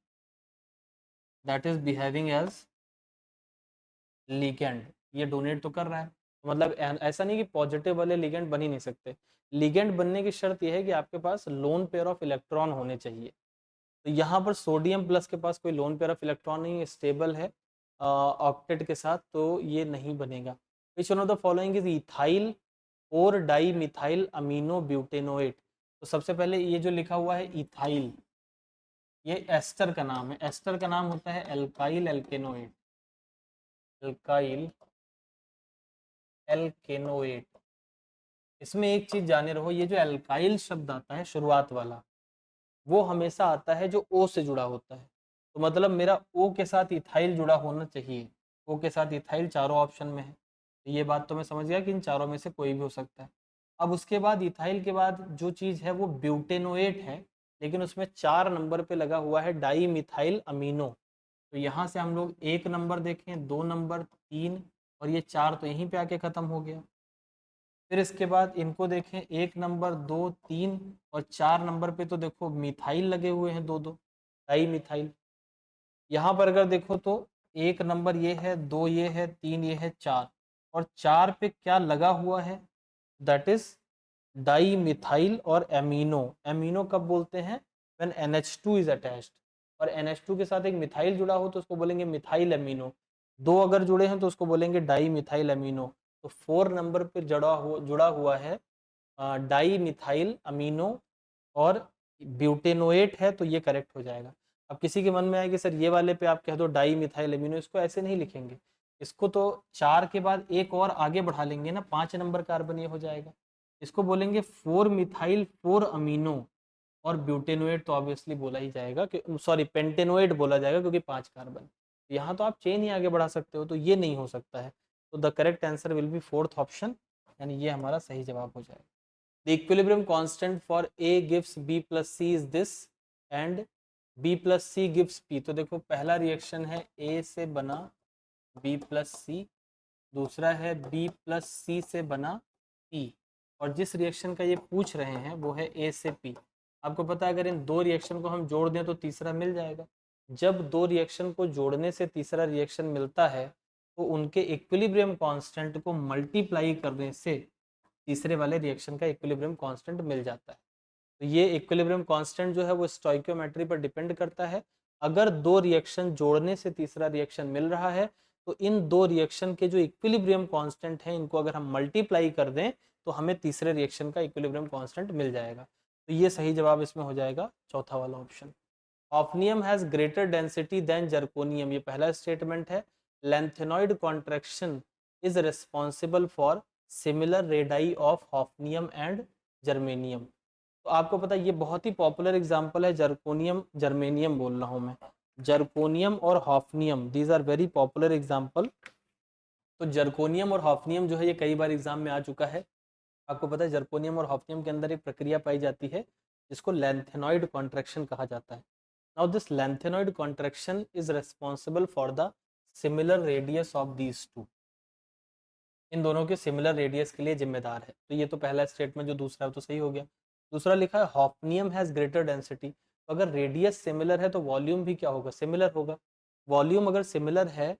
A: that is behaving as ligand, ये डोनेट तो कर रहा है, मतलब ऐसा नहीं कि पॉजिटिव वाले लिगेंड बन ही नहीं सकते। लिगेंड बनने की शर्त यह है कि आपके पास लोन पेयर ऑफ इलेक्ट्रॉन होने चाहिए। तो यहाँ पर सोडियम प्लस के पास कोई लोन पेयर ऑफ इलेक्ट्रॉन नहीं, स्टेबल है ऑक्टेट के साथ, तो ये नहीं बनेगा। Which one of the following is ethyl और डाई मिथाइल अमीनो ब्यूटेनोएट। तो सबसे पहले ये जो लिखा हुआ है इथाइल, ये एस्टर का नाम है, एस्टर का नाम होता है एल्काइल एल्केनोएट, एल्काइल एल्केनोएट। इसमें एक चीज जाने रहो, ये जो एल्काइल शब्द आता है शुरुआत वाला, वो हमेशा आता है जो ओ से जुड़ा होता है। तो मतलब मेरा ओ के साथ इथाइल जुड़ा होना चाहिए, ओ के साथ इथाइल चारों ऑप्शन में है, तो ये बात तो मैं समझ गया कि इन चारों में से कोई भी हो सकता है। अब उसके बाद इथाइल के बाद जो चीज़ है वो ब्यूटेनोएट है, लेकिन उसमें 4 नंबर पे लगा हुआ है डाई मिथाइल अमीनो। तो यहाँ से हम लोग 1 नंबर देखें, 2 नंबर, 3, और ये 4 तो यहीं पे आके ख़त्म हो गया। फिर इसके बाद इनको देखें, 1 नंबर, 2, 3 और 4 नंबर पे तो देखो मिथाइल लगे हुए हैं, 2 2 डाई मिथाइल। यहाँ पर अगर देखो तो 1 नंबर ये है, 2 ये है, 3 ये है, 4, और 4 पे क्या लगा हुआ है, दैट इज डाई मिथाइल और एमिनो। एमिनो कब बोलते हैं, व्हेन NH2 इज अटैच्ड, और NH2 के साथ एक मिथाइल जुड़ा हो तो उसको बोलेंगे मिथाइल एमिनो। 2 अगर जुड़े हैं तो उसको बोलेंगे डाई मिथाइल एमिनो। तो 4 नंबर पे जुड़ा हुआ है डाई मिथाइल अमीनो और ब्यूटेनोएट है, तो ये करेक्ट हो जाएगा। अब किसी के मन में आए कि सर ये वाले पे आप कह दो डाई मिथाइल अमीनो, इसको ऐसे नहीं लिखेंगे, इसको तो 4 के बाद एक और आगे बढ़ा लेंगे ना, 5 नंबर कार्बन ये हो जाएगा। इसको बोलेंगे 4 मिथाइल 4 अमीनो, और ब्यूटेनोएट तो ऑब्वियसली बोला ही जाएगा कि सॉरी पेंटेनोएट बोला जाएगा क्योंकि 5 कार्बन। यहाँ तो आप चेन ही आगे बढ़ा सकते हो, तो ये नहीं हो सकता है। तो the correct answer will be 4th option, यानी ये हमारा सही जवाब हो जाएगा। The equilibrium constant for A gives B plus C is this and B plus C gives P. तो देखो पहला रिएक्शन है ए से बना बी प्लस सी, दूसरा है बी प्लस सी से बना पी, और जिस रिएक्शन का ये पूछ रहे हैं वो है ए से पी। आपको पता है अगर इन दो रिएक्शन को हम जोड़ दें तो तीसरा मिल जाएगा। जब दो रिएक्शन को जोड़ने से तीसरा रिएक्शन मिलता है तो उनके इक्विलिब्रियम कांस्टेंट को मल्टीप्लाई करने से तीसरे वाले रिएक्शन का इक्विलिब्रियम कांस्टेंट मिल जाता है। तो ये इक्विलिब्रियम कांस्टेंट जो है वो स्टोइकियोमेट्री पर डिपेंड करता है। अगर दो रिएक्शन जोड़ने से तीसरा रिएक्शन मिल रहा है तो इन दो रिएक्शन के जो इक्विलिब्रियम कांस्टेंट हैं इनको अगर हम मल्टीप्लाई कर दें तो हमें तीसरे रिएक्शन का इक्विलिब्रियम कांस्टेंट मिल जाएगा। तो ये सही जवाब इसमें हो जाएगा चौथा वाला option. Hafnium has greater density than zirconium, ये पहला स्टेटमेंट है। Lanthanoid contraction is responsible for similar radii of hafnium and germanium. तो आपको पता है ये बहुत ही पॉपुलर एग्जांपल है, जर्कोनियम जर्मेनियम बोल रहा हूँ मैं, जर्कोनियम और hafnium, these are very popular example. तो जर्कोनियम और हॉफनियम जो है ये कई बार एग्जाम में आ चुका है। आपको पता है जर्कोनियम और हॉफनियम के अंदर एक प्रक्रिया पाई जाती है जिसको लैंथेनॉइड कॉन्ट्रैक्शन कहा जाता है। Now this lanthanoid contraction is responsible for the similar radius of these two, इन दोनों के सिमिलर रेडियस के लिए जिम्मेदार है। तो ये तो पहला स्टेटमेंट जो दूसरा है तो सही हो गया। दूसरा लिखा है हॉफनियम हैज ग्रेटर डेंसिटी, तो अगर रेडियस सिमिलर है तो वॉल्यूम भी क्या होगा, सिमिलर होगा। वॉल्यूम अगर सिमिलर है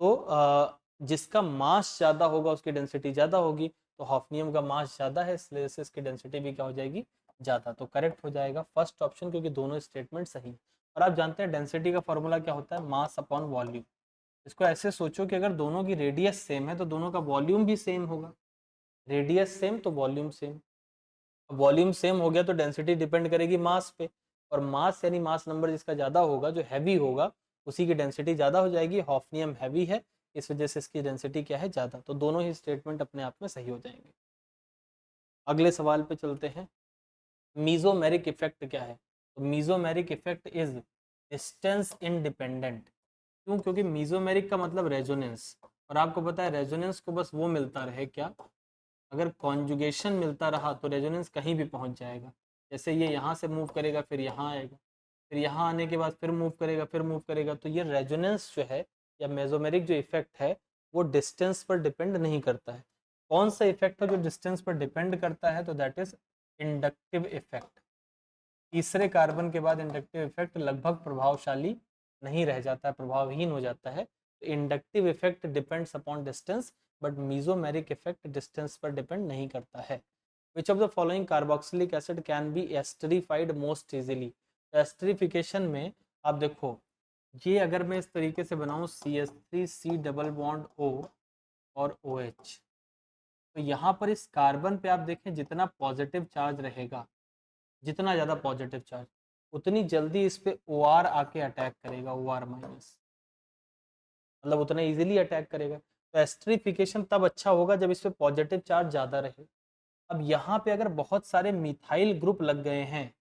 A: तो जिसका मास ज़्यादा होगा उसकी डेंसिटी ज़्यादा होगी, तो हॉफनियम का मास ज़्यादा है इसलिए से इसकी डेंसिटी भी क्या हो जाएगी, ज़्यादा। तो करेक्ट हो जाएगा फर्स्ट ऑप्शन, क्योंकि दोनों स्टेटमेंट सही हैं। और आप जानते हैं डेंसिटी का फॉर्मूला क्या होता है, मास अपॉन वॉल्यूम। इसको ऐसे सोचो कि अगर दोनों की रेडियस सेम है तो दोनों का वॉल्यूम भी सेम होगा, रेडियस सेम तो वॉल्यूम सेम। वॉल्यूम सेम हो गया तो डेंसिटी डिपेंड करेगी मास पे, और मास यानी मास नंबर जिसका ज़्यादा होगा, जो हैवी होगा, उसी की डेंसिटी ज़्यादा हो जाएगी। हॉफनियम हैवी है इस वजह से इसकी डेंसिटी क्या है, ज़्यादा। तो दोनों ही स्टेटमेंट अपने आप में सही हो जाएंगे। अगले सवाल पे चलते हैं, मीजोमेरिक इफेक्ट क्या है। तो mesomeric effect is distance independent. क्यों, क्योंकि मीजोमेरिक का मतलब रेजोनेंस, और आपको पता है रेजोनेंस को बस वो मिलता रहे क्या, अगर कॉन्जुगेशन मिलता रहा तो रेजोनेंस कहीं भी पहुंच जाएगा। जैसे ये यहाँ से मूव करेगा फिर यहाँ आएगा, फिर यहाँ आने के बाद फिर मूव करेगा फिर मूव करेगा। तो ये रेजोनेंस जो है या मेसोमेरिक जो इफेक्ट है वो डिस्टेंस पर डिपेंड नहीं करता है। कौन सा इफेक्ट है जो डिस्टेंस पर डिपेंड करता है, तो दैट इज इंडक्टिव इफेक्ट। तीसरे कार्बन के बाद इंडक्टिव इफेक्ट लगभग प्रभावशाली नहीं रह जाता है, प्रभावहीन हो जाता है। Inductive effect depends upon distance, but mesomeric effect distance पर डिपेंड नहीं करता है। विच of the following carboxylic acid can be esterified most easily. Esterification में आप देखो, ये अगर मैं इस तरीके से बनाऊं CH3 C double bond O और OH, तो यहाँ पर इस कार्बन पे आप देखें जितना पॉजिटिव चार्ज रहेगा, जितना ज़्यादा पॉजिटिव चार्ज, उतनी जल्दी इस पे OR आके अटैक करेगा, OR माइनस, मतलब उतना इजीली अटैक करेगा। तो एस्टरीफिकेशन तब अच्छा होगा जब इस पे पॉजिटिव चार्ज ज़्यादा रहे। अब यहाँ पे अगर बहुत सारे मिथाइल ग्रुप लग गए हैं,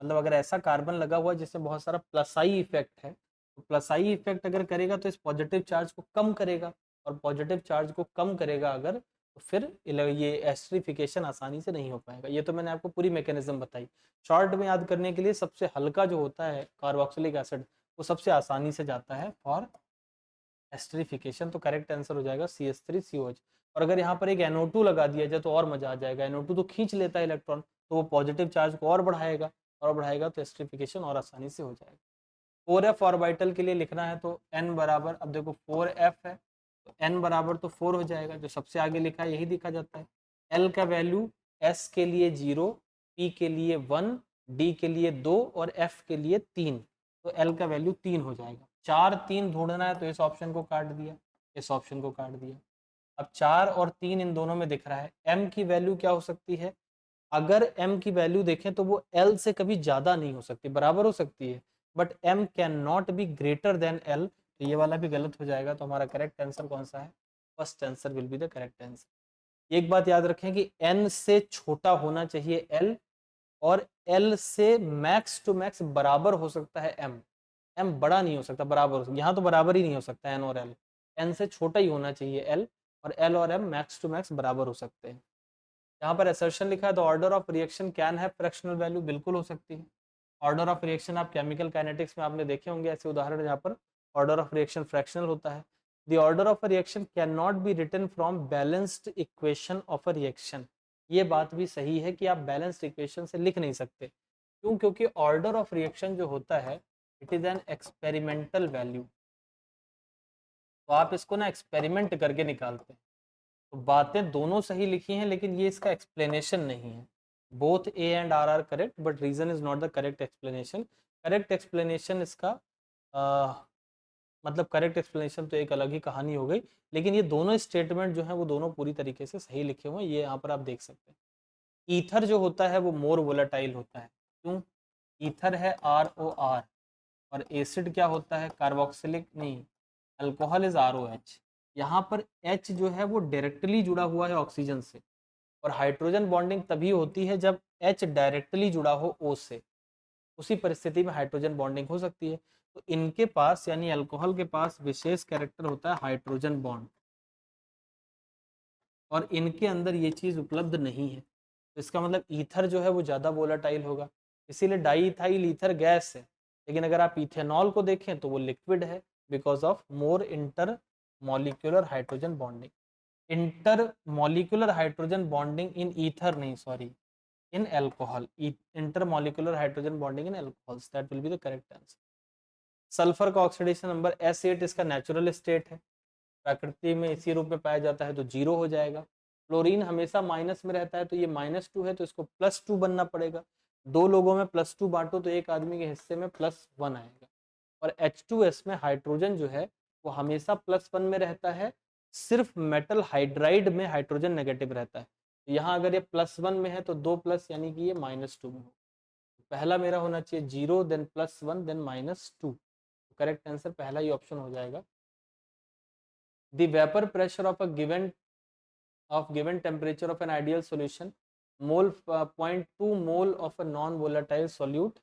A: मतलब अगर ऐसा कार्बन लगा हुआ है जिसमें बहुत सारा प्लस आई इफेक्ट है, तो प्लस आई इफेक्ट अगर करेगा तो इस पॉजिटिव चार्ज को कम करेगा, और पॉजिटिव चार्ज को कम करेगा अगर, तो फिर ये एस्टरीफिकेशन आसानी से नहीं हो पाएगा। ये तो मैंने आपको पूरी मैकेनिज्म बताई। शॉर्ट में याद करने के लिए सबसे हल्का जो होता है कार्बोक्सिलिक एसिड वो सबसे आसानी से जाता है फॉर एस्टरीफिकेशन। तो करेक्ट आंसर हो जाएगा CH3COH। और अगर यहाँ पर एक NO2 लगा दिया जाए तो और मजा आ जाएगा। NO2 तो खींच लेता है इलेक्ट्रॉन, तो वो पॉजिटिव चार्ज को और बढ़ाएगा तो एस्टरीफिकेशन और आसानी से हो जाएगा। 4F ऑर्बिटल के लिए लिखना है तो n बराबर, अब देखो 4F है तो n बराबर तो 4 हो जाएगा, जो सबसे आगे लिखा है यही लिखा जाता है। L का वैल्यू S के लिए 0, P के लिए 1, D के लिए 2 और F के लिए 3, तो L का वैल्यू 3 हो जाएगा। 4 3 ढूंढना है तो इस ऑप्शन को काट दिया, इस ऑप्शन को काट दिया। अब 4 और 3 इन दोनों में दिख रहा है। M की वैल्यू क्या हो सकती है, अगर M की वैल्यू देखें तो वो L से कभी ज़्यादा नहीं हो सकती, बराबर हो सकती है, but M can not be greater than L, तो ये वाला भी गलत हो जाएगा। तो हमारा करेक्ट आंसर कौन सा है, first answer will be the correct answer. एक बात याद रखें कि N से छोटा होना चाहिए L, और L से मैक्स टू मैक्स बराबर हो सकता है M। M बड़ा नहीं हो सकता, बराबर हो सकता, यहाँ तो बराबर ही नहीं हो सकता N और L, N से छोटा ही होना चाहिए L, और L और M मैक्स टू मैक्स बराबर हो सकते हैं। यहाँ पर असर्शन लिखा है, the order of reaction can have fractional value, बिल्कुल हो सकती है। ऑर्डर ऑफ रिएक्शन आप केमिकल काइनेटिक्स में आपने देखे होंगे ऐसे उदाहरण जहाँ पर ऑर्डर ऑफ रिएक्शन फ्रैक्शनल होता है। The order of a reaction can not be written from balanced equation of a reaction. ये बात भी सही है कि आप बैलेंस्ड इक्वेशन से लिख नहीं सकते। क्यों? क्योंकि ऑर्डर ऑफ रिएक्शन जो होता है it is an experimental value, तो आप इसको ना एक्सपेरिमेंट करके निकालते हैं। तो बातें दोनों सही लिखी हैं लेकिन ये इसका एक्सप्लेनेशन नहीं है। Both A and R correct but reason is not the correct explanation. Correct explanation इसका मतलब करेक्ट एक्सप्लेनेशन तो एक अलग ही कहानी हो गई, लेकिन ये दोनों स्टेटमेंट जो हैं वो दोनों पूरी तरीके से सही लिखे हुए हैं, ये यहाँ पर आप देख सकते हैं। ईथर जो होता है वो मोर वोलेटाइल होता है। क्यों? ईथर है ROR और एसिड क्या होता है? कार्बोक्सिलिक नहीं, अल्कोहल इज ROH। यहाँ पर H जो है वो डायरेक्टली जुड़ा हुआ है ऑक्सीजन से, और हाइड्रोजन बॉन्डिंग तभी होती है जब H डायरेक्टली जुड़ा हो O से, उसी परिस्थिति में हाइड्रोजन बॉन्डिंग हो सकती है। तो इनके पास यानी अल्कोहल के पास विशेष कैरेक्टर होता है हाइड्रोजन बॉन्ड, और इनके अंदर ये चीज़ उपलब्ध नहीं है। तो इसका मतलब ईथर जो है वो ज़्यादा वोलाटाइल होगा, इसीलिए डाईइथाइल ईथर गैस है। लेकिन अगर आप इथेनॉल को देखें तो वो लिक्विड है because of more inter molecular hydrogen bonding. Inter molecular hydrogen bonding in ether नहीं, sorry, in alcohol, intermolecular hydrogen bonding in alcohols, that will be the correct answer। Sulphur का ऑक्सीडेशन नंबर S8 इसका natural state है, प्रकृति में इसी रूप में पाया जाता है तो 0 हो जाएगा। क्लोरीन हमेशा माइनस में रहता है तो ये -2 है तो इसको +2 बनना पड़ेगा। दो लोगों में +2 बांटो तो एक आदमी के हिस्से में +1 आएगा। और H2S में हाइड्रोजन जो है वो हमेशा +1 में रहता है, सिर्फ मेटल हाइड्राइड में हाइड्रोजन नेगेटिव रहता है। तो यहाँ अगर ये +1 में है तो 2 प्लस यानी कि ये -2 में हो। पहला मेरा होना चाहिए 0 देन +1 देन -2। करेक्ट आंसर पहला ही ऑप्शन हो जाएगा। The vapour pressure of given temperature of an ideal solution, mole 0.2 mole of a non volatile solute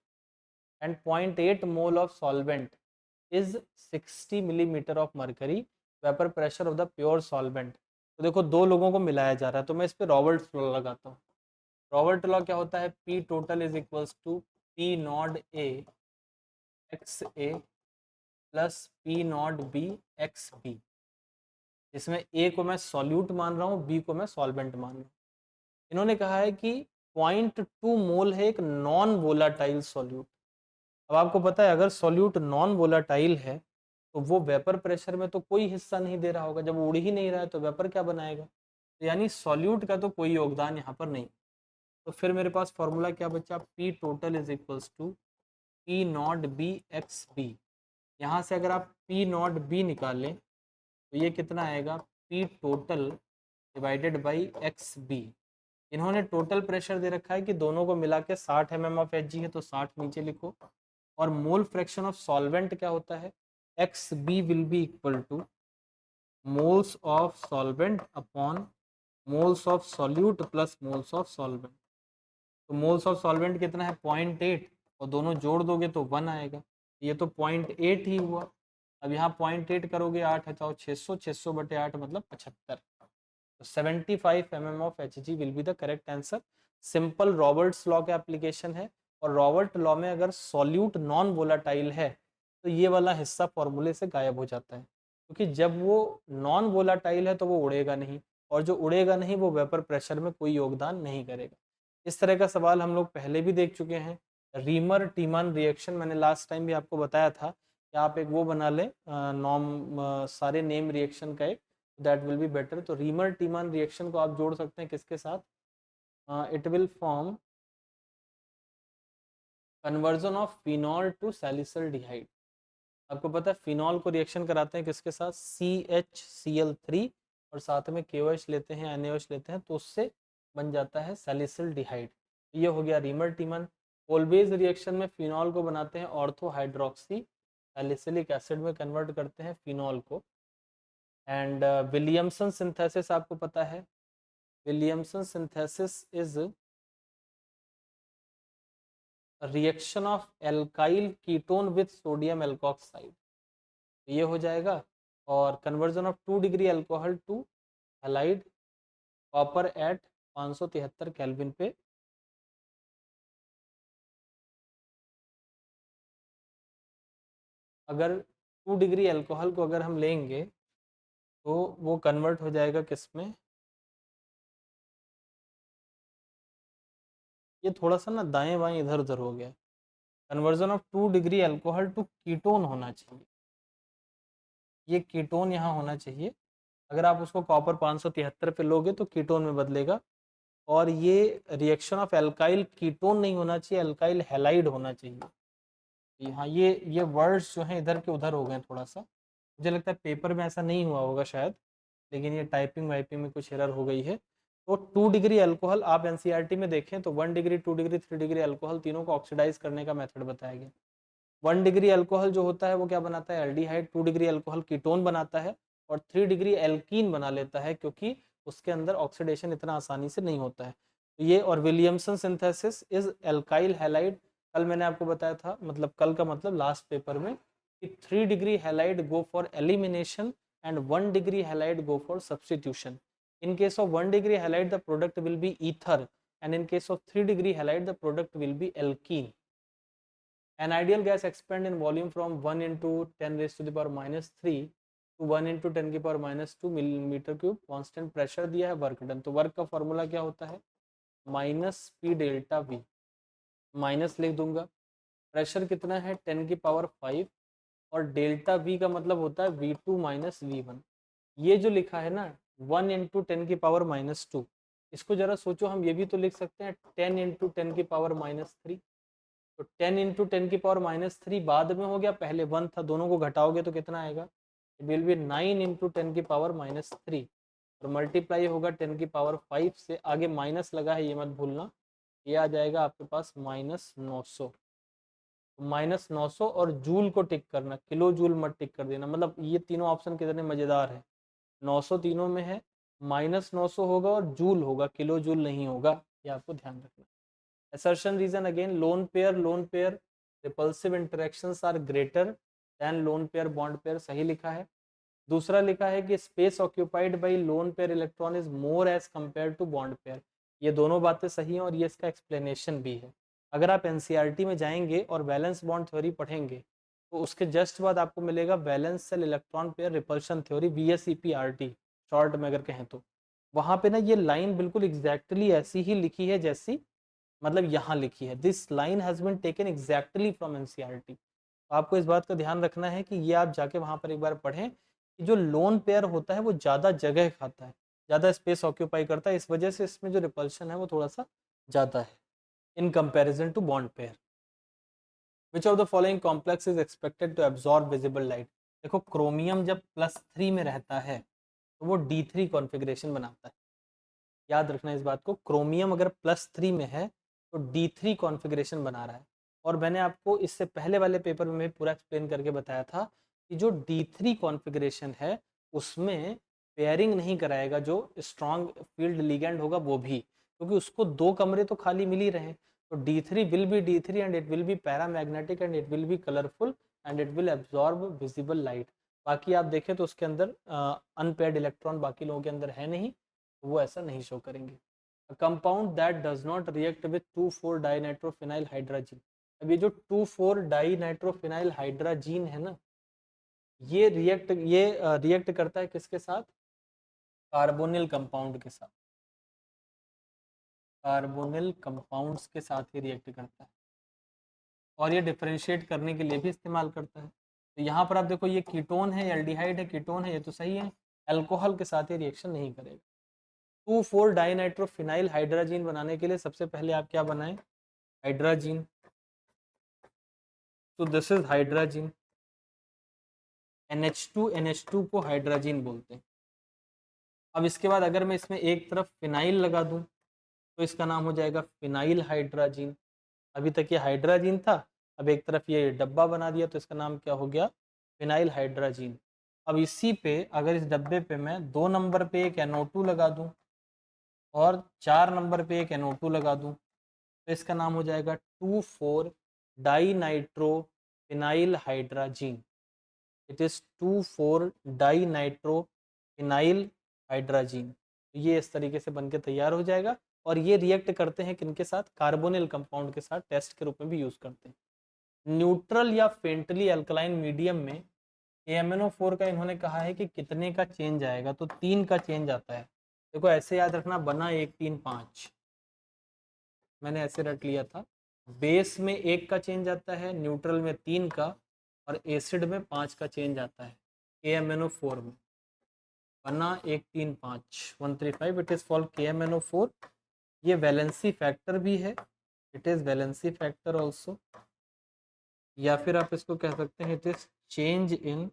A: and 0.8 mole of solvent is 60 millimetre of mercury, vapour pressure of the pure solvent. तो देखो दो लोगों को मिलाया जा रहा है तो मैं इस पर रॉबर्ट्स लॉ लगाता हूँ। रॉबर्ट लॉ क्या होता है? P total is equals to P naught A XA plus P naught B XB। इसमें A को मैं सॉल्यूट मान रहा हूँ, B को मैं सॉल्वेंट मान रहा हूँ। इन्होंने कहा है कि 0.2 मोल है एक नॉन वोलाटाइल सॉल्यूट। अब आपको पता है अगर सॉल्यूट नॉन वोलाटाइल है तो वो वेपर प्रेशर में तो कोई हिस्सा नहीं दे रहा होगा, जब उड़ ही नहीं रहा है तो वेपर क्या बनाएगा? तो यानी सॉल्यूट का तो कोई योगदान यहाँ पर नहीं। तो फिर मेरे पास फॉर्मूला क्या बचा? P total is equals to P naught B XB। यहाँ से अगर आप P नॉट B निकालें तो ये कितना आएगा? P total divided by XB। इन्होंने टोटल प्रेशर दे रखा है कि दोनों को मिला के 60 mm ऑफ Hg है तो 60 नीचे लिखो। और मोल फ्रैक्शन ऑफ सॉल्वेंट क्या होता है? XB will be equal two moles of solvent upon moles of solute plus moles of solvent. तो मोल्स ऑफ सॉल्वेंट कितना है? 0.8, और दोनों जोड़ दोगे तो 1 आएगा। ये तो 0.8 ही हुआ। अब यहाँ 0.8 करोगे 8 हटाओ 600, 600 बटे 8 मतलब 75। तो 75 mm of Hg will be the correct answer. Simple Roberts law का एप्लीकेशन है, और रॉबर्ट लॉ में अगर सॉल्यूट नॉन वोलाटाइल है तो ये वाला हिस्सा फॉर्मूले से गायब हो जाता है, क्योंकि जब वो नॉन वोलाटाइल है तो वो उड़ेगा नहीं, और जो उड़ेगा नहीं वो वेपर प्रेशर में कोई योगदान नहीं करेगा। इस तरह का सवाल हम लोग पहले भी देख चुके हैं। रीमर टीमान रिएक्शन मैंने लास्ट टाइम भी आपको बताया था कि आप एक वो बना लें सारे नेम रिएक्शन का एक, दैट विल बी बेटर। तो रीमर टीमान रिएक्शन को आप जोड़ सकते हैं किसके साथ? It will form conversion of phenol to salicylaldehyde. आपको पता है फिनॉल को रिएक्शन कराते हैं किसके साथ? CHCl3 और साथ में KOH लेते हैं, NaOH लेते हैं, तो उससे बन जाता है सैलिसल्डिहाइड। ये हो गया रीमर टीमन। कोलबेज रिएक्शन में फिनॉल को बनाते हैं ऑर्थो हाइड्रोक्सी सैलिसिलिक एसिड में कन्वर्ट करते हैं फिनॉल को। एंड विलियमसन सिंथेसिस आपको पता है, Williamson synthesis is reaction of alkyl ketone with sodium alkoxide, ये हो जाएगा। और conversion of 2 degree alcohol to halide copper at 573 kelvin पे। अगर 2 डिग्री अल्कोहल को अगर हम लेंगे तो वो कन्वर्ट हो जाएगा किस में, ये थोड़ा सा ना दाएं बाएं इधर उधर हो गया। Conversion of 2 degree alcohol to ketone होना चाहिए, ये कीटोन यहाँ होना चाहिए। अगर आप उसको कॉपर 573 पे लोगे तो कीटोन में बदलेगा। और ये रिएक्शन ऑफ एल्काइल कीटोन नहीं होना चाहिए, एल्काइल हैलाइड होना चाहिए। हाँ, ये वर्ड्स जो हैं इधर के उधर हो गए थोड़ा सा, मुझे लगता है पेपर में ऐसा नहीं हुआ होगा शायद, लेकिन ये टाइपिंग वाइपिंग में कुछ एरर हो गई है। तो 2 डिग्री अल्कोहल आप एनसीईआरटी में देखें तो 1 डिग्री 2 डिग्री 3 डिग्री अल्कोहल तीनों को ऑक्सीडाइज करने का मेथड बताया गया। 1 डिग्री अल्कोहल जो होता है वो क्या बनाता है, एल्डिहाइड। 2 डिग्री अल्कोहल कीटोन बनाता है और 3 डिग्री एल्कीन बना लेता है, क्योंकि उसके अंदर ऑक्सीडेशन इतना आसानी से नहीं होता है। तो ये और Williamson synthesis is alkyl halide. कल मैंने आपको बताया था, मतलब कल का मतलब लास्ट पेपर में, कि 3 degree halide go for elimination and 1 degree halide go for substitution. In case of 1 degree halide the product will be ether, and in case of 3 degree halide the product will be alkene. An ideal gas expand in volume from 1 into 10 raised to the power minus 3 to 1 into 10 की power minus 2 millimetre cube constant pressure दिया है, work done. तो work का formula क्या होता है, minus P delta we, minus लिख दूंगा, प्रेशर कितना है 10 की पावर 5, और डेल्टा वी का मतलब होता है V2 माइनस V1। ये जो लिखा है ना 1 इंटू 10 की पावर माइनस 2, इसको जरा सोचो, हम ये भी तो लिख सकते हैं 10 इंटू 10 की पावर माइनस 3। तो 10 इंटू 10 की पावर माइनस 3 बाद में हो गया, पहले 1 था, दोनों को घटाओगे तो कितना आएगा, इट विल बी 9 इंटू 10 की पावर माइनस 3, और मल्टीप्लाई होगा 10 की पावर 5 से, आगे माइनस लगा है ये मत भूलना, ये आ जाएगा आपके पास माइनस 900। माइनस 900 और जूल को टिक करना, किलो जूल मत टिक कर देना। मतलब ये तीनों ऑप्शन कितने मजेदार है, 900 तीनों में है, माइनस 900 होगा और जूल होगा, किलो जूल नहीं होगा, ये आपको ध्यान रखना। assertion reason again, lone pair repulsive interactions are greater than lone pair bond pair, सही लिखा है। दूसरा लिखा है कि space occupied by lone pair electron is more as compared to bond pair, ये दोनों बातें सही हैं और ये इसका एक्सप्लेनेशन भी है। अगर आप एनसीईआरटी में जाएंगे और वैलेंस बॉन्ड थ्योरी पढ़ेंगे तो उसके जस्ट बाद आपको मिलेगा valence shell electron pair repulsion theory, VSEPRT short में अगर कहें तो। वहां पे ना ये लाइन बिल्कुल एग्जैक्टली ऐसी ही लिखी है जैसी मतलब यहाँ लिखी है, this line has been taken exactly from NCERT. तो आपको इस बात का ध्यान रखना है कि ये आप जाके वहां पर एक बार पढ़ें कि जो लोन पेयर होता है वो ज़्यादा जगह खाता है, ज़्यादा स्पेस ऑक्यूपाई करता है, इस वजह से इसमें जो रिपल्शन है वो थोड़ा सा ज़्यादा है in comparison to bond pair. Which of the following complex is expected to absorb visible light. देखो क्रोमियम जब +3 में रहता है तो वो D3 कॉन्फ़िगरेशन बनाता है, याद रखना इस बात को, क्रोमियम अगर +3 में है तो D3 कॉन्फ़िगरेशन बना रहा है। और मैंने आपको इससे पहले वाले पेपर में पूरा एक्सप्लेन करके बताया था कि जो D3 कॉन्फ़िगरेशन है उसमें पेयरिंग नहीं कराएगा, जो स्ट्रॉन्ग फील्ड लिगेंड होगा वो भी, क्योंकि उसको 2 कमरे तो खाली मिल ही रहे हैं। तो D3 will be D3 and it will be paramagnetic and it will be colourful and it will absorb visible light. बाकी आप देखें तो उसके अंदर अनपेयर्ड इलेक्ट्रॉन बाकी लोगों के अंदर है नहीं, वो ऐसा नहीं शो करेंगे। Compound that does not react with 2,4 dinitrophenyl hydrazine. अब ये जो 2,4 डाइनाइट्रोफिनाइल हाइड्राजीन है ना, ये रिएक्ट करता है किसके साथ, कार्बोनिल कंपाउंड के साथ, कार्बोनिल कंपाउंड्स के साथ ही रिएक्ट करता है, और ये डिफरेंशिएट करने के लिए भी इस्तेमाल करता है। तो यहाँ पर आप देखो ये कीटोन है, एल्डिहाइड है, कीटोन है, ये तो सही है, अल्कोहल के साथ ये रिएक्शन नहीं करेगा। 2,4 डाइनाइट्रोफिनाइल हाइड्राजीन बनाने के लिए सबसे पहले आप क्या बनाएं, हाइड्राजीन। तो दिस इज हाइड्राजीन, NH2 को हाइड्राजीन बोलते हैं। अब इसके बाद अगर मैं इसमें एक तरफ फिनाइल लगा दूं तो इसका नाम हो जाएगा फिनाइल हाइड्राजीन। अभी तक ये हाइड्राजीन था, अब एक तरफ ये डब्बा बना दिया तो इसका नाम क्या हो गया, फिनाइल हाइड्राजीन। अब इसी पे अगर इस डब्बे पे मैं 2 नंबर पे एक NO2 लगा दूं और 4 नंबर पे एक NO2 लगा दूं तो इसका नाम हो जाएगा 2,4 dinitrophenyl hydrazine. It is 2,4 dinitrophenyl hydrazine. ये इस तरीके से बनके तैयार हो जाएगा। और ये रिएक्ट करते हैं किनके साथ, कार्बोनिल कंपाउंड के साथ, टेस्ट के रूप में भी यूज करते हैं। न्यूट्रल या फेंटली अल्कलाइन मीडियम में AMNO4 का इन्होंने कहा है कि कितने का चेंज आएगा, तो 3 का चेंज आता है। देखो ऐसे याद रखना, बना 1 3 5, मैंने ऐसे रट लिया था। बेस में 1 का चेंज आता है, न्यूट्रल में 3 का, और एसिड में 5 का चेंज आता है KMNO4 में। बना 1 3 5 135, इट इज कॉल्ड KMNO4। ये वैलेंसी फैक्टर भी है, it is valency factor also, या फिर आप इसको कह सकते हैं it is change in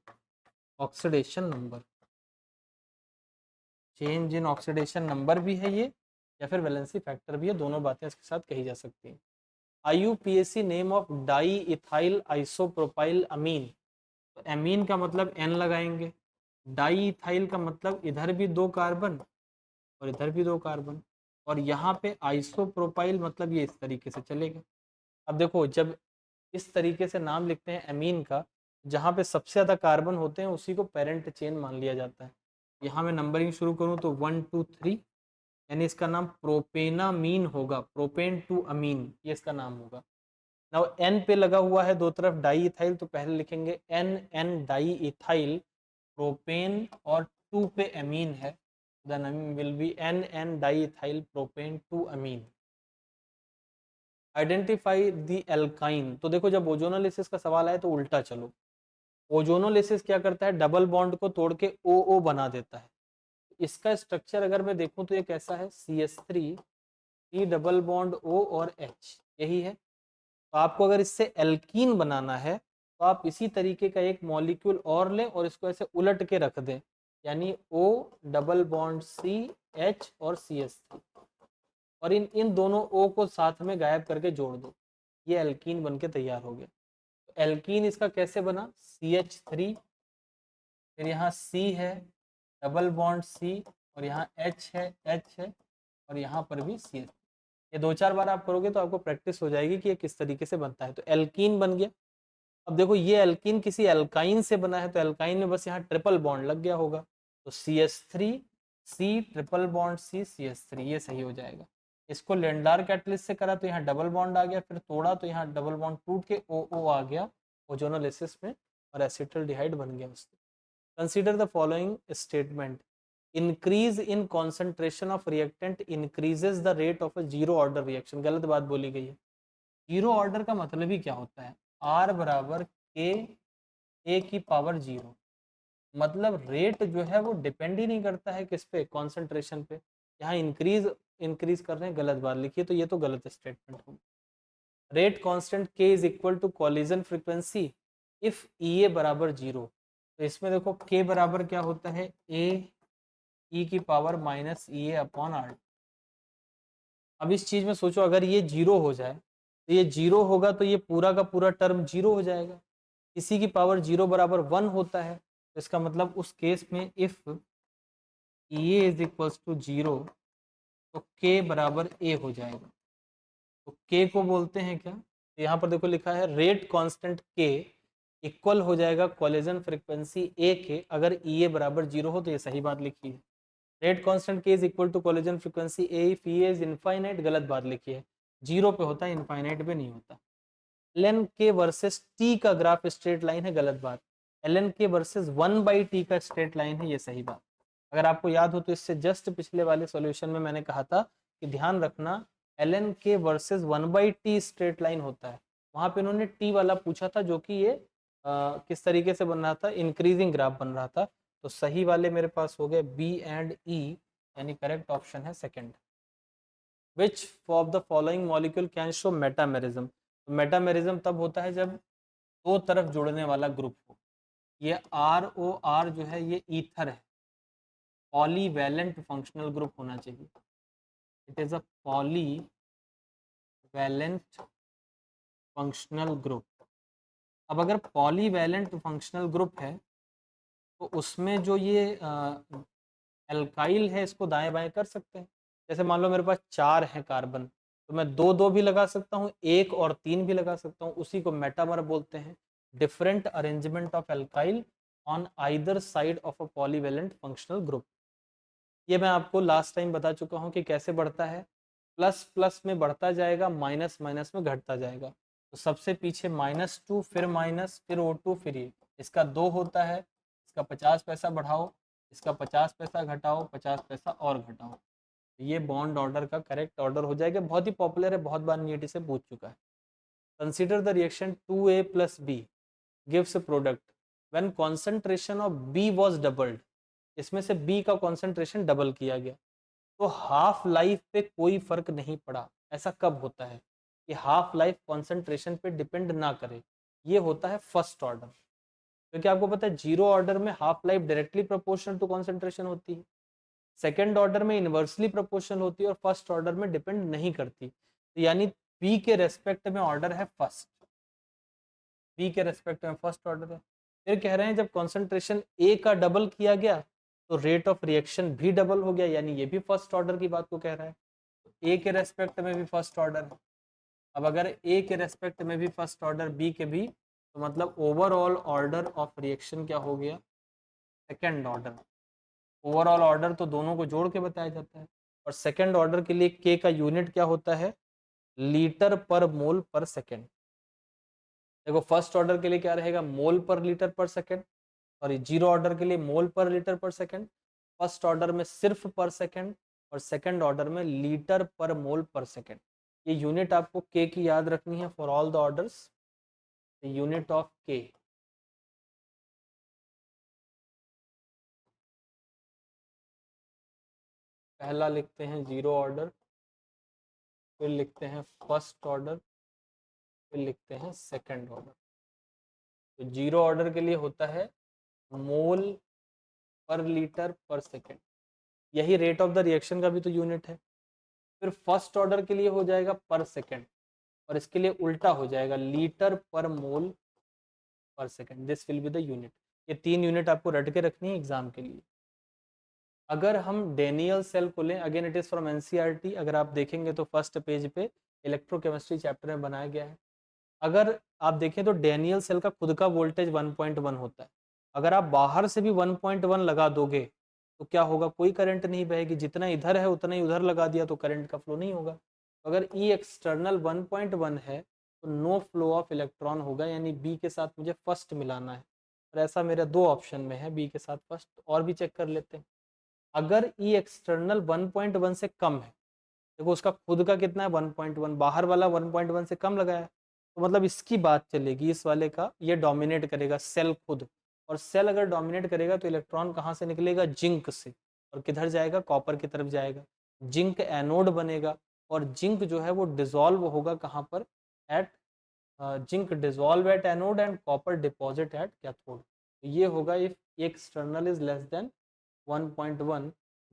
A: oxidation number. Change in oxidation number भी है ये, या फिर वैलेंसी फैक्टर भी है, दोनों बातें इसके साथ कही जा सकती हैं। IUPAC name of di ethyl isopropyl amine, तो अमीन का मतलब N लगाएंगे, डाई इथाइल का मतलब इधर भी 2 कार्बन और इधर भी 2 कार्बन, और यहाँ पे आइसोप्रोपाइल मतलब ये इस तरीके से चलेगा। अब देखो जब इस तरीके से नाम लिखते हैं अमीन का, जहाँ पे सबसे ज़्यादा कार्बन होते हैं उसी को पेरेंट चेन मान लिया जाता है। यहाँ मैं नंबरिंग शुरू करूँ तो 1 2 3, यानी इसका नाम प्रोपेनामीन होगा, प्रोपेन टू अमीन ये इसका नाम होगा। नाउ N पे लगा हुआ है दो तरफ डाई इथाइल, तो पहले लिखेंगे NN डाई इथाइल प्रोपेन, और 2 पे अमीन है, the name will be NN di ethyl propane two amine. Identify the alkyne, तो देखो जब ओजोनोलिसिस का सवाल आए तो उल्टा चलो। ओजोनोलिसिस क्या करता है, डबल बॉन्ड को तोड़ के OO बना देता है। इसका स्ट्रक्चर अगर मैं देखूं तो ये कैसा है, CH3 C double bond O और H, यही है। तो आपको अगर इससे एल्कीन बनाना है तो आप इसी तरीके का एक मॉलिक्यूल और लें और इसको ऐसे उलट के रख दें, यानी O double bond C H और CH3, और इन दोनों O को साथ में गायब करके जोड़ दो, ये एल्कीन बनके तैयार हो गया। तो एल्कीन इसका कैसे बना, CH3, फिर यहाँ C है डबल बॉन्ड C, और यहाँ H है, और यहाँ पर भी CH। ये 2-4 बार आप करोगे तो आपको प्रैक्टिस हो जाएगी कि ये किस तरीके से बनता है। तो एल्कीन बन गया। अब देखो ये एल्कीन किसी एल्काइन से बना है, तो एल्काइन में बस यहाँ ट्रिपल बॉन्ड लग गया होगा, तो CH3 C triple bond C CH3, ये सही हो जाएगा। इसको लेंडार कैटलिस्ट से करा तो यहाँ डबल बॉन्ड आ गया, फिर तोड़ा तो यहाँ डबल बॉन्ड टूट के OO आ गया ओजोनोलिसिस में, और एसिटल्डिहाइड बन गया उससे। Consider the following statement, increase in concentration of reactant increases the rate of a zero order reaction, गलत बात बोली गई है। जीरो ऑर्डर का मतलब ही क्या होता है, R बराबर K A की पावर 0, मतलब रेट जो है वो डिपेंड ही नहीं करता है किस पे, कॉन्सेंट्रेशन पे। यहाँ इंक्रीज कर रहे हैं, गलत बात लिखिए, तो ये तो गलत स्टेटमेंट होगा। Rate constant K is equal to collision frequency if EA बराबर 0, तो इसमें देखो K बराबर क्या होता है, A E की power minus EA upon R। अब इस चीज में सोचो, अगर ये 0 हो जाए तो ये 0 होगा तो ये पूरा का पूरा टर्म 0 हो जाएगा। किसी की पावर 0 बराबर 1 होता है, तो इसका मतलब उस केस में if EA is equals to 0 तो K बराबर A हो जाएगा। तो K को बोलते हैं क्या, तो यहाँ पर देखो लिखा है रेट कांस्टेंट K इक्वल हो जाएगा कॉलिजन फ्रीक्वेंसी A के, अगर EA बराबर 0 हो, तो ये सही बात लिखी है। Rate constant K is equal to collision frequency A if EA is infinite, गलत बात लिखी है, 0 पे होता है, इनफाइनाइट पे नहीं होता। ln K वर्सेस T का ग्राफ स्ट्रेट लाइन है, गलत बात। ln K वर्सेस 1/T का स्ट्रेट लाइन है, ये सही बात। अगर आपको याद हो तो इससे जस्ट पिछले वाले सॉल्यूशन में मैंने कहा था कि ध्यान रखना ln K versus 1/T straight line होता है, वहां पे उन्होंने T वाला पूछा था, जो कि ये किस तरीके से बन रहा था, इंक्रीजिंग ग्राफ बन रहा था। तो सही वाले मेरे पास हो गए B एंड E, यानी करेक्ट ऑप्शन है second. Which of the following molecule can show metamerism, metamerism तब होता है जब दो तरफ जुड़ने वाला ग्रुप हो। ये ROR जो है ये ईथर है, पॉलीवैलेंट फंक्शनल ग्रुप होना चाहिए, it is a polyvalent functional group. अब अगर पॉलीवैलेंट फंक्शनल ग्रुप है तो उसमें जो ये एल्काइल है इसको दाएं बाएं कर सकते हैं। जैसे मान लो मेरे पास 4 हैं कार्बन, तो मैं 2-2 भी लगा सकता हूँ, 1 और 3 भी लगा सकता हूँ, उसी को मेटामर बोलते हैं, different arrangement of alkyl on either side of a polyvalent functional group. ये मैं आपको लास्ट टाइम बता चुका हूँ कि कैसे बढ़ता है। प्लस प्लस में बढ़ता जाएगा, माइनस माइनस में घटता जाएगा। तो सबसे पीछे -2, फिर माइनस, फिर O2, फिर ये इसका 2 होता है, इसका 50 पैसा बढ़ाओ, इसका 50 पैसा घटाओ, 50 पैसा और घटाओ, ये बॉन्ड ऑर्डर का करेक्ट ऑर्डर हो जाएगा। बहुत ही पॉपुलर है, बहुत बार नीट से पूछ चुका है। Consider the reaction 2A + B gives a product when concentration of B was doubled. इसमें से B का कॉन्सेंट्रेशन डबल किया गया, तो हाफ लाइफ पे कोई फर्क नहीं पड़ा। ऐसा कब होता है कि हाफ लाइफ कॉन्सेंट्रेशन पे डिपेंड ना करे? ये होता है फर्स्ट ऑर्डर, क्योंकि आपको पता है जीरो ऑर्डर में half life directly proportional to concentration होती है, सेकेंड ऑर्डर में इनवर्सली प्रोपोर्शनल होती है, और फर्स्ट ऑर्डर में डिपेंड नहीं करती। तो यानी पी के रेस्पेक्ट में ऑर्डर है फर्स्ट, पी के रेस्पेक्ट में फर्स्ट ऑर्डर है। फिर कह रहे हैं जब कॉन्सेंट्रेशन ए का डबल किया गया तो रेट ऑफ रिएक्शन भी डबल हो गया, यानी ये भी फर्स्ट ऑर्डर की बात को कह रहा है। ए के रेस्पेक्ट में भी फर्स्ट ऑर्डर है। अब अगर ए के रेस्पेक्ट में भी फर्स्ट ऑर्डर, बी के भी, तो मतलब ओवरऑल ऑर्डर ऑफ रिएक्शन क्या हो गया? Second order. ओवरऑल ऑर्डर तो दोनों को जोड़ के बताया जाता है, और सेकेंड ऑर्डर के लिए के का यूनिट क्या होता है? लीटर पर मोल पर सेकेंड। देखो फर्स्ट ऑर्डर के लिए क्या रहेगा? मोल पर लीटर पर सेकेंड, और जीरो ऑर्डर के लिए मोल पर लीटर पर सेकेंड। फर्स्ट ऑर्डर में सिर्फ पर सेकेंड, और सेकेंड ऑर्डर में लीटर पर मोल पर सेकेंड। ये यूनिट आपको के की याद रखनी है for all the orders, unit of के। पहला लिखते हैं जीरो ऑर्डर, फिर लिखते हैं फर्स्ट ऑर्डर, फिर लिखते हैं सेकेंड ऑर्डर। तो जीरो ऑर्डर के लिए होता है मोल पर लीटर पर सेकेंड, यही रेट ऑफ द रिएक्शन का भी तो यूनिट है। फिर फर्स्ट ऑर्डर के लिए हो जाएगा पर सेकेंड, और इसके लिए उल्टा हो जाएगा लीटर पर मोल पर second. This will be the unit. ये तीन यूनिट आपको रट के रखनी है एग्जाम के लिए। अगर हम डेनियल सेल को लें, again it is from NCERT, अगर आप देखेंगे तो फर्स्ट पेज पे इलेक्ट्रोकेमिस्ट्री चैप्टर में बनाया गया है। अगर आप देखें तो डेनियल सेल का खुद का वोल्टेज 1.1 होता है। अगर आप बाहर से भी 1.1 लगा दोगे तो क्या होगा? कोई करंट नहीं बहेगी, जितना इधर है उतना ही उधर लगा दिया तो करंट का फ्लो नहीं होगा। अगर ई एक्सटर्नल 1.1 है तो नो फ्लो ऑफ इलेक्ट्रॉन होगा, यानी बी के साथ मुझे फर्स्ट मिलाना है, और ऐसा मेरे दो ऑप्शन में है, बी के साथ फर्स्ट। और भी चेक कर लेते हैं। अगर ई एक्सटर्नल 1.1 से कम है, देखो उसका खुद का कितना है 1.1, बाहर वाला 1.1 से कम लगाया है, तो मतलब इसकी बात चलेगी, इस वाले का ये डोमिनेट करेगा सेल खुद। और सेल अगर डोमिनेट करेगा तो इलेक्ट्रॉन कहाँ से निकलेगा? जिंक से, और किधर जाएगा? कॉपर की तरफ जाएगा। जिंक एनोड बनेगा, और जिंक जो है वो डिजोल्व होगा कहाँ पर? At zinc dissolve at anode and copper deposit at cathode. ये होगा if external is less than 1.1।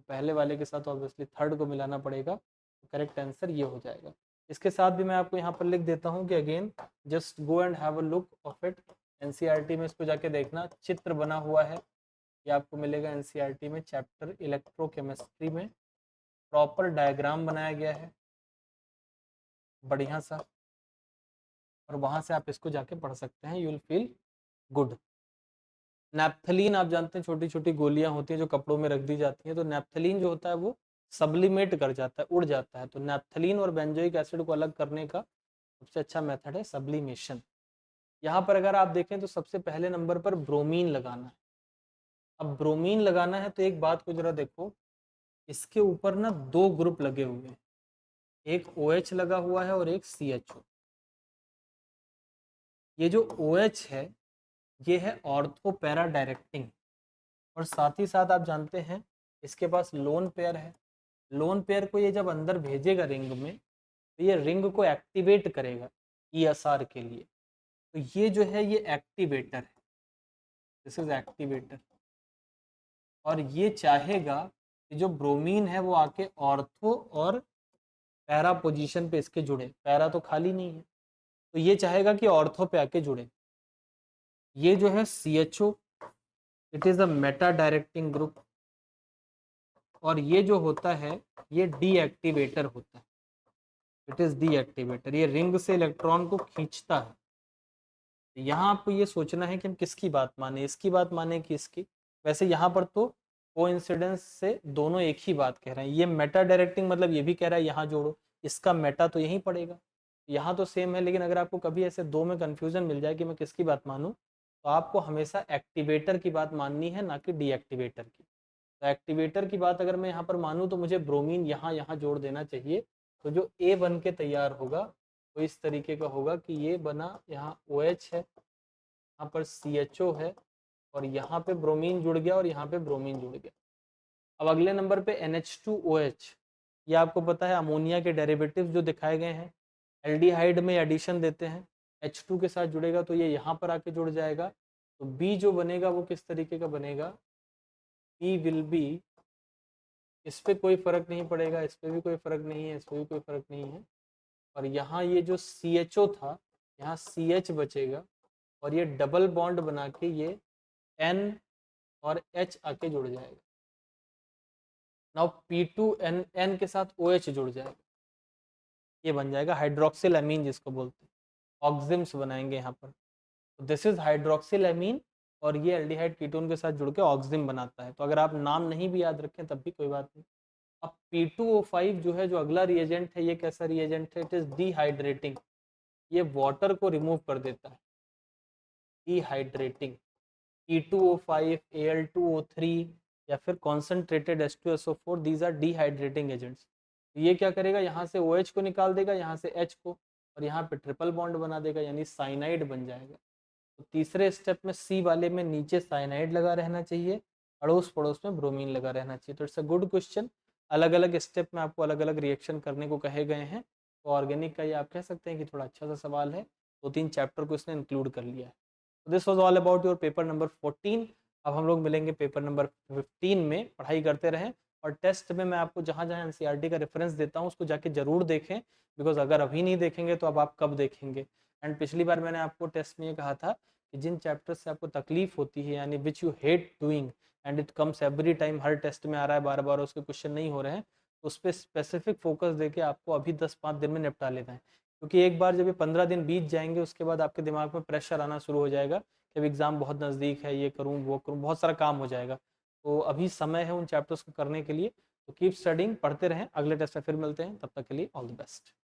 A: पहले वाले के साथ ऑब्वियसली थर्ड को मिलाना पड़ेगा, करेक्ट आंसर ये हो जाएगा। इसके साथ भी मैं आपको यहाँ पर लिख देता हूँ कि again just go and have a look of it. NCERT में इसको जाके देखना, चित्र बना हुआ है, ये आपको मिलेगा एनसीईआरटी में चैप्टर इलेक्ट्रोकेमिस्ट्री में, प्रॉपर डायग्राम बनाया गया है बढ़िया सा, और वहाँ से आप इसको जाके पढ़ सकते हैं, you will feel good. Naphthalene आप जानते हैं, छोटी छोटी गोलियां होती हैं जो कपड़ों में रख दी जाती हैं, तो नैप्थलीन जो होता है वो सब्लिमेट कर जाता है, उड़ जाता है। तो नैप्थलीन और बेंजोइक एसिड को अलग करने का सबसे अच्छा मेथड है सब्लिमेशन। यहाँ पर अगर आप देखें तो सबसे पहले नंबर पर ब्रोमीन लगाना है। अब ब्रोमीन लगाना है तो एक बात को जरा देखो, इसके ऊपर ना दो ग्रुप लगे हुए हैं, एक OH लगा हुआ है और एक CHO। ये जो OH है ये है ऑर्थो पैरा डायरेक्टिंग, और साथ ही साथ आप जानते हैं इसके पास लोन पेयर है। लोन पेयर को ये जब अंदर भेजेगा रिंग में, तो ये रिंग को एक्टिवेट करेगा ESR के लिए। तो ये जो है ये एक्टिवेटर है, दिस इज एक्टिवेटर। और ये चाहेगा कि जो ब्रोमीन है वो आके ऑर्थो और पैरा पोजीशन पे इसके जुड़े, पैरा तो खाली नहीं है, तो ये चाहेगा कि ऑर्थो पे आके जुड़े। ये जो है CHO, it is a Meta directing group, और ये जो होता है ये डीएक्टिवेटर होता है, इट इज डीएक्टिवेटर। ये रिंग से इलेक्ट्रॉन को खींचता है। यहाँ आपको ये सोचना है कि हम किसकी बात माने, इसकी बात माने कि इसकी। वैसे यहाँ पर तो कोइंसिडेंस से दोनों एक ही बात कह रहे हैं। ये मेटा डायरेक्टिंग मतलब ये भी कह रहा है यहाँ जोड़ो, इसका मेटा तो यहीं पड़ेगा। यहाँ तो सेम है, लेकिन अगर आपको कभी ऐसे दो में कन्फ्यूजन मिल जाए कि मैं किसकी बात मानूँ, तो आपको हमेशा एक्टिवेटर की बात माननी है, ना कि डीएक्टिवेटर की। तो एक्टिवेटर की बात अगर मैं यहाँ पर मानूँ तो मुझे ब्रोमीन यहाँ यहाँ जोड़ देना चाहिए। तो जो ए बन के तैयार होगा वो इस तरीके का होगा कि ये बना, यहाँ OH है, यहाँ पर CHO है, और यहाँ पे ब्रोमीन जुड़ गया और यहाँ पे ब्रोमीन जुड़ गया। अब अगले नंबर पे NH2OH, ये आपको पता है अमोनिया के डेरिवेटिव जो दिखाए गए हैं, एल्डिहाइड में एडिशन देते हैं, H2 के साथ जुड़ेगा तो ये यहाँ पर आके जुड़ जाएगा। तो B जो बनेगा वो किस तरीके का बनेगा, B विल बी, इस पे कोई फर्क नहीं पड़ेगा, इस पे भी कोई फर्क नहीं है, इस पे भी कोई फर्क नहीं है, और यहाँ ये जो CHO था यहाँ CH बचेगा, और ये डबल बॉन्ड बना के ये N और H आके जुड़ जाएगा। नाउ P2N के साथ OH जुड़ जाएगा, ये बन जाएगा हाइड्रोक्सिल एमीन जिसको बोलते हैं, ऑक्सिम्स बनाएंगे यहाँ पर। तो दिस इज हाइड्रोक्सिल एमीन, और ये एल्डिहाइड कीटोन के साथ जुड़ के ऑक्सिम बनाता है। तो अगर आप नाम नहीं भी याद रखें तब भी कोई बात नहीं। अब P2O5 जो है, जो अगला रिएजेंट है, ये कैसा रिएजेंट है, इट इज डिहाइड्रेटिंग, ये वाटर को रिमूव कर देता है, डिहाइड्रेटिंग। P2O5, Al2O3 या फिर concentrated H2SO4, these are dehydrating agents. ये क्या करेगा, यहाँ से OH को निकाल देगा, यहाँ से H को, और यहाँ पे ट्रिपल बॉन्ड बना देगा, यानी साइनाइड बन जाएगा। तो तीसरे स्टेप में C वाले में नीचे साइनाइड लगा रहना चाहिए, अड़ोस पड़ोस में ब्रोमीन लगा रहना चाहिए। तो इट्स अ गुड क्वेश्चन। अलग अलग स्टेप में आपको अलग अलग रिएक्शन करने को कहे गए हैं। तो ऑर्गेनिक का ये आप कह सकते हैं कि थोड़ा अच्छा सा सवाल है, 2-3 चैप्टर को इसने इंक्लूड कर लिया है। This was all about your paper number 14। अब हम लोग मिलेंगे पेपर नंबर 15 में। पढ़ाई करते रहें, और टेस्ट में मैं आपको जहाँ जहाँ NCERT का रेफरेंस देता हूँ उसको जाके जरूर देखें, बिकॉज अगर अभी नहीं देखेंगे तो अब आप कब देखेंगे। एंड पिछली बार मैंने आपको टेस्ट में ये कहा था कि जिन चैप्टर से आपको तकलीफ होती है, यानी which you hate doing and it comes every time, हर टेस्ट में आ रहा है, बार बार उसके क्वेश्चन नहीं हो रहे हैं, तो उस पर स्पेसिफिक फोकस देके आपको अभी 10-5 दिन में निपटा लेना है। क्योंकि एक बार जब ये 15 दिन बीत जाएंगे उसके बाद आपके दिमाग में प्रेशर आना शुरू हो जाएगा कि अब एग्ज़ाम बहुत नज़दीक है, ये करूँ वो करूँ, बहुत सारा काम हो जाएगा। तो अभी समय है उन चैप्टर्स को करने के लिए। तो कीप स्टडिंग, पढ़ते रहें। अगले टेस्ट में फिर मिलते हैं, तब तक के लिए ऑल द बेस्ट।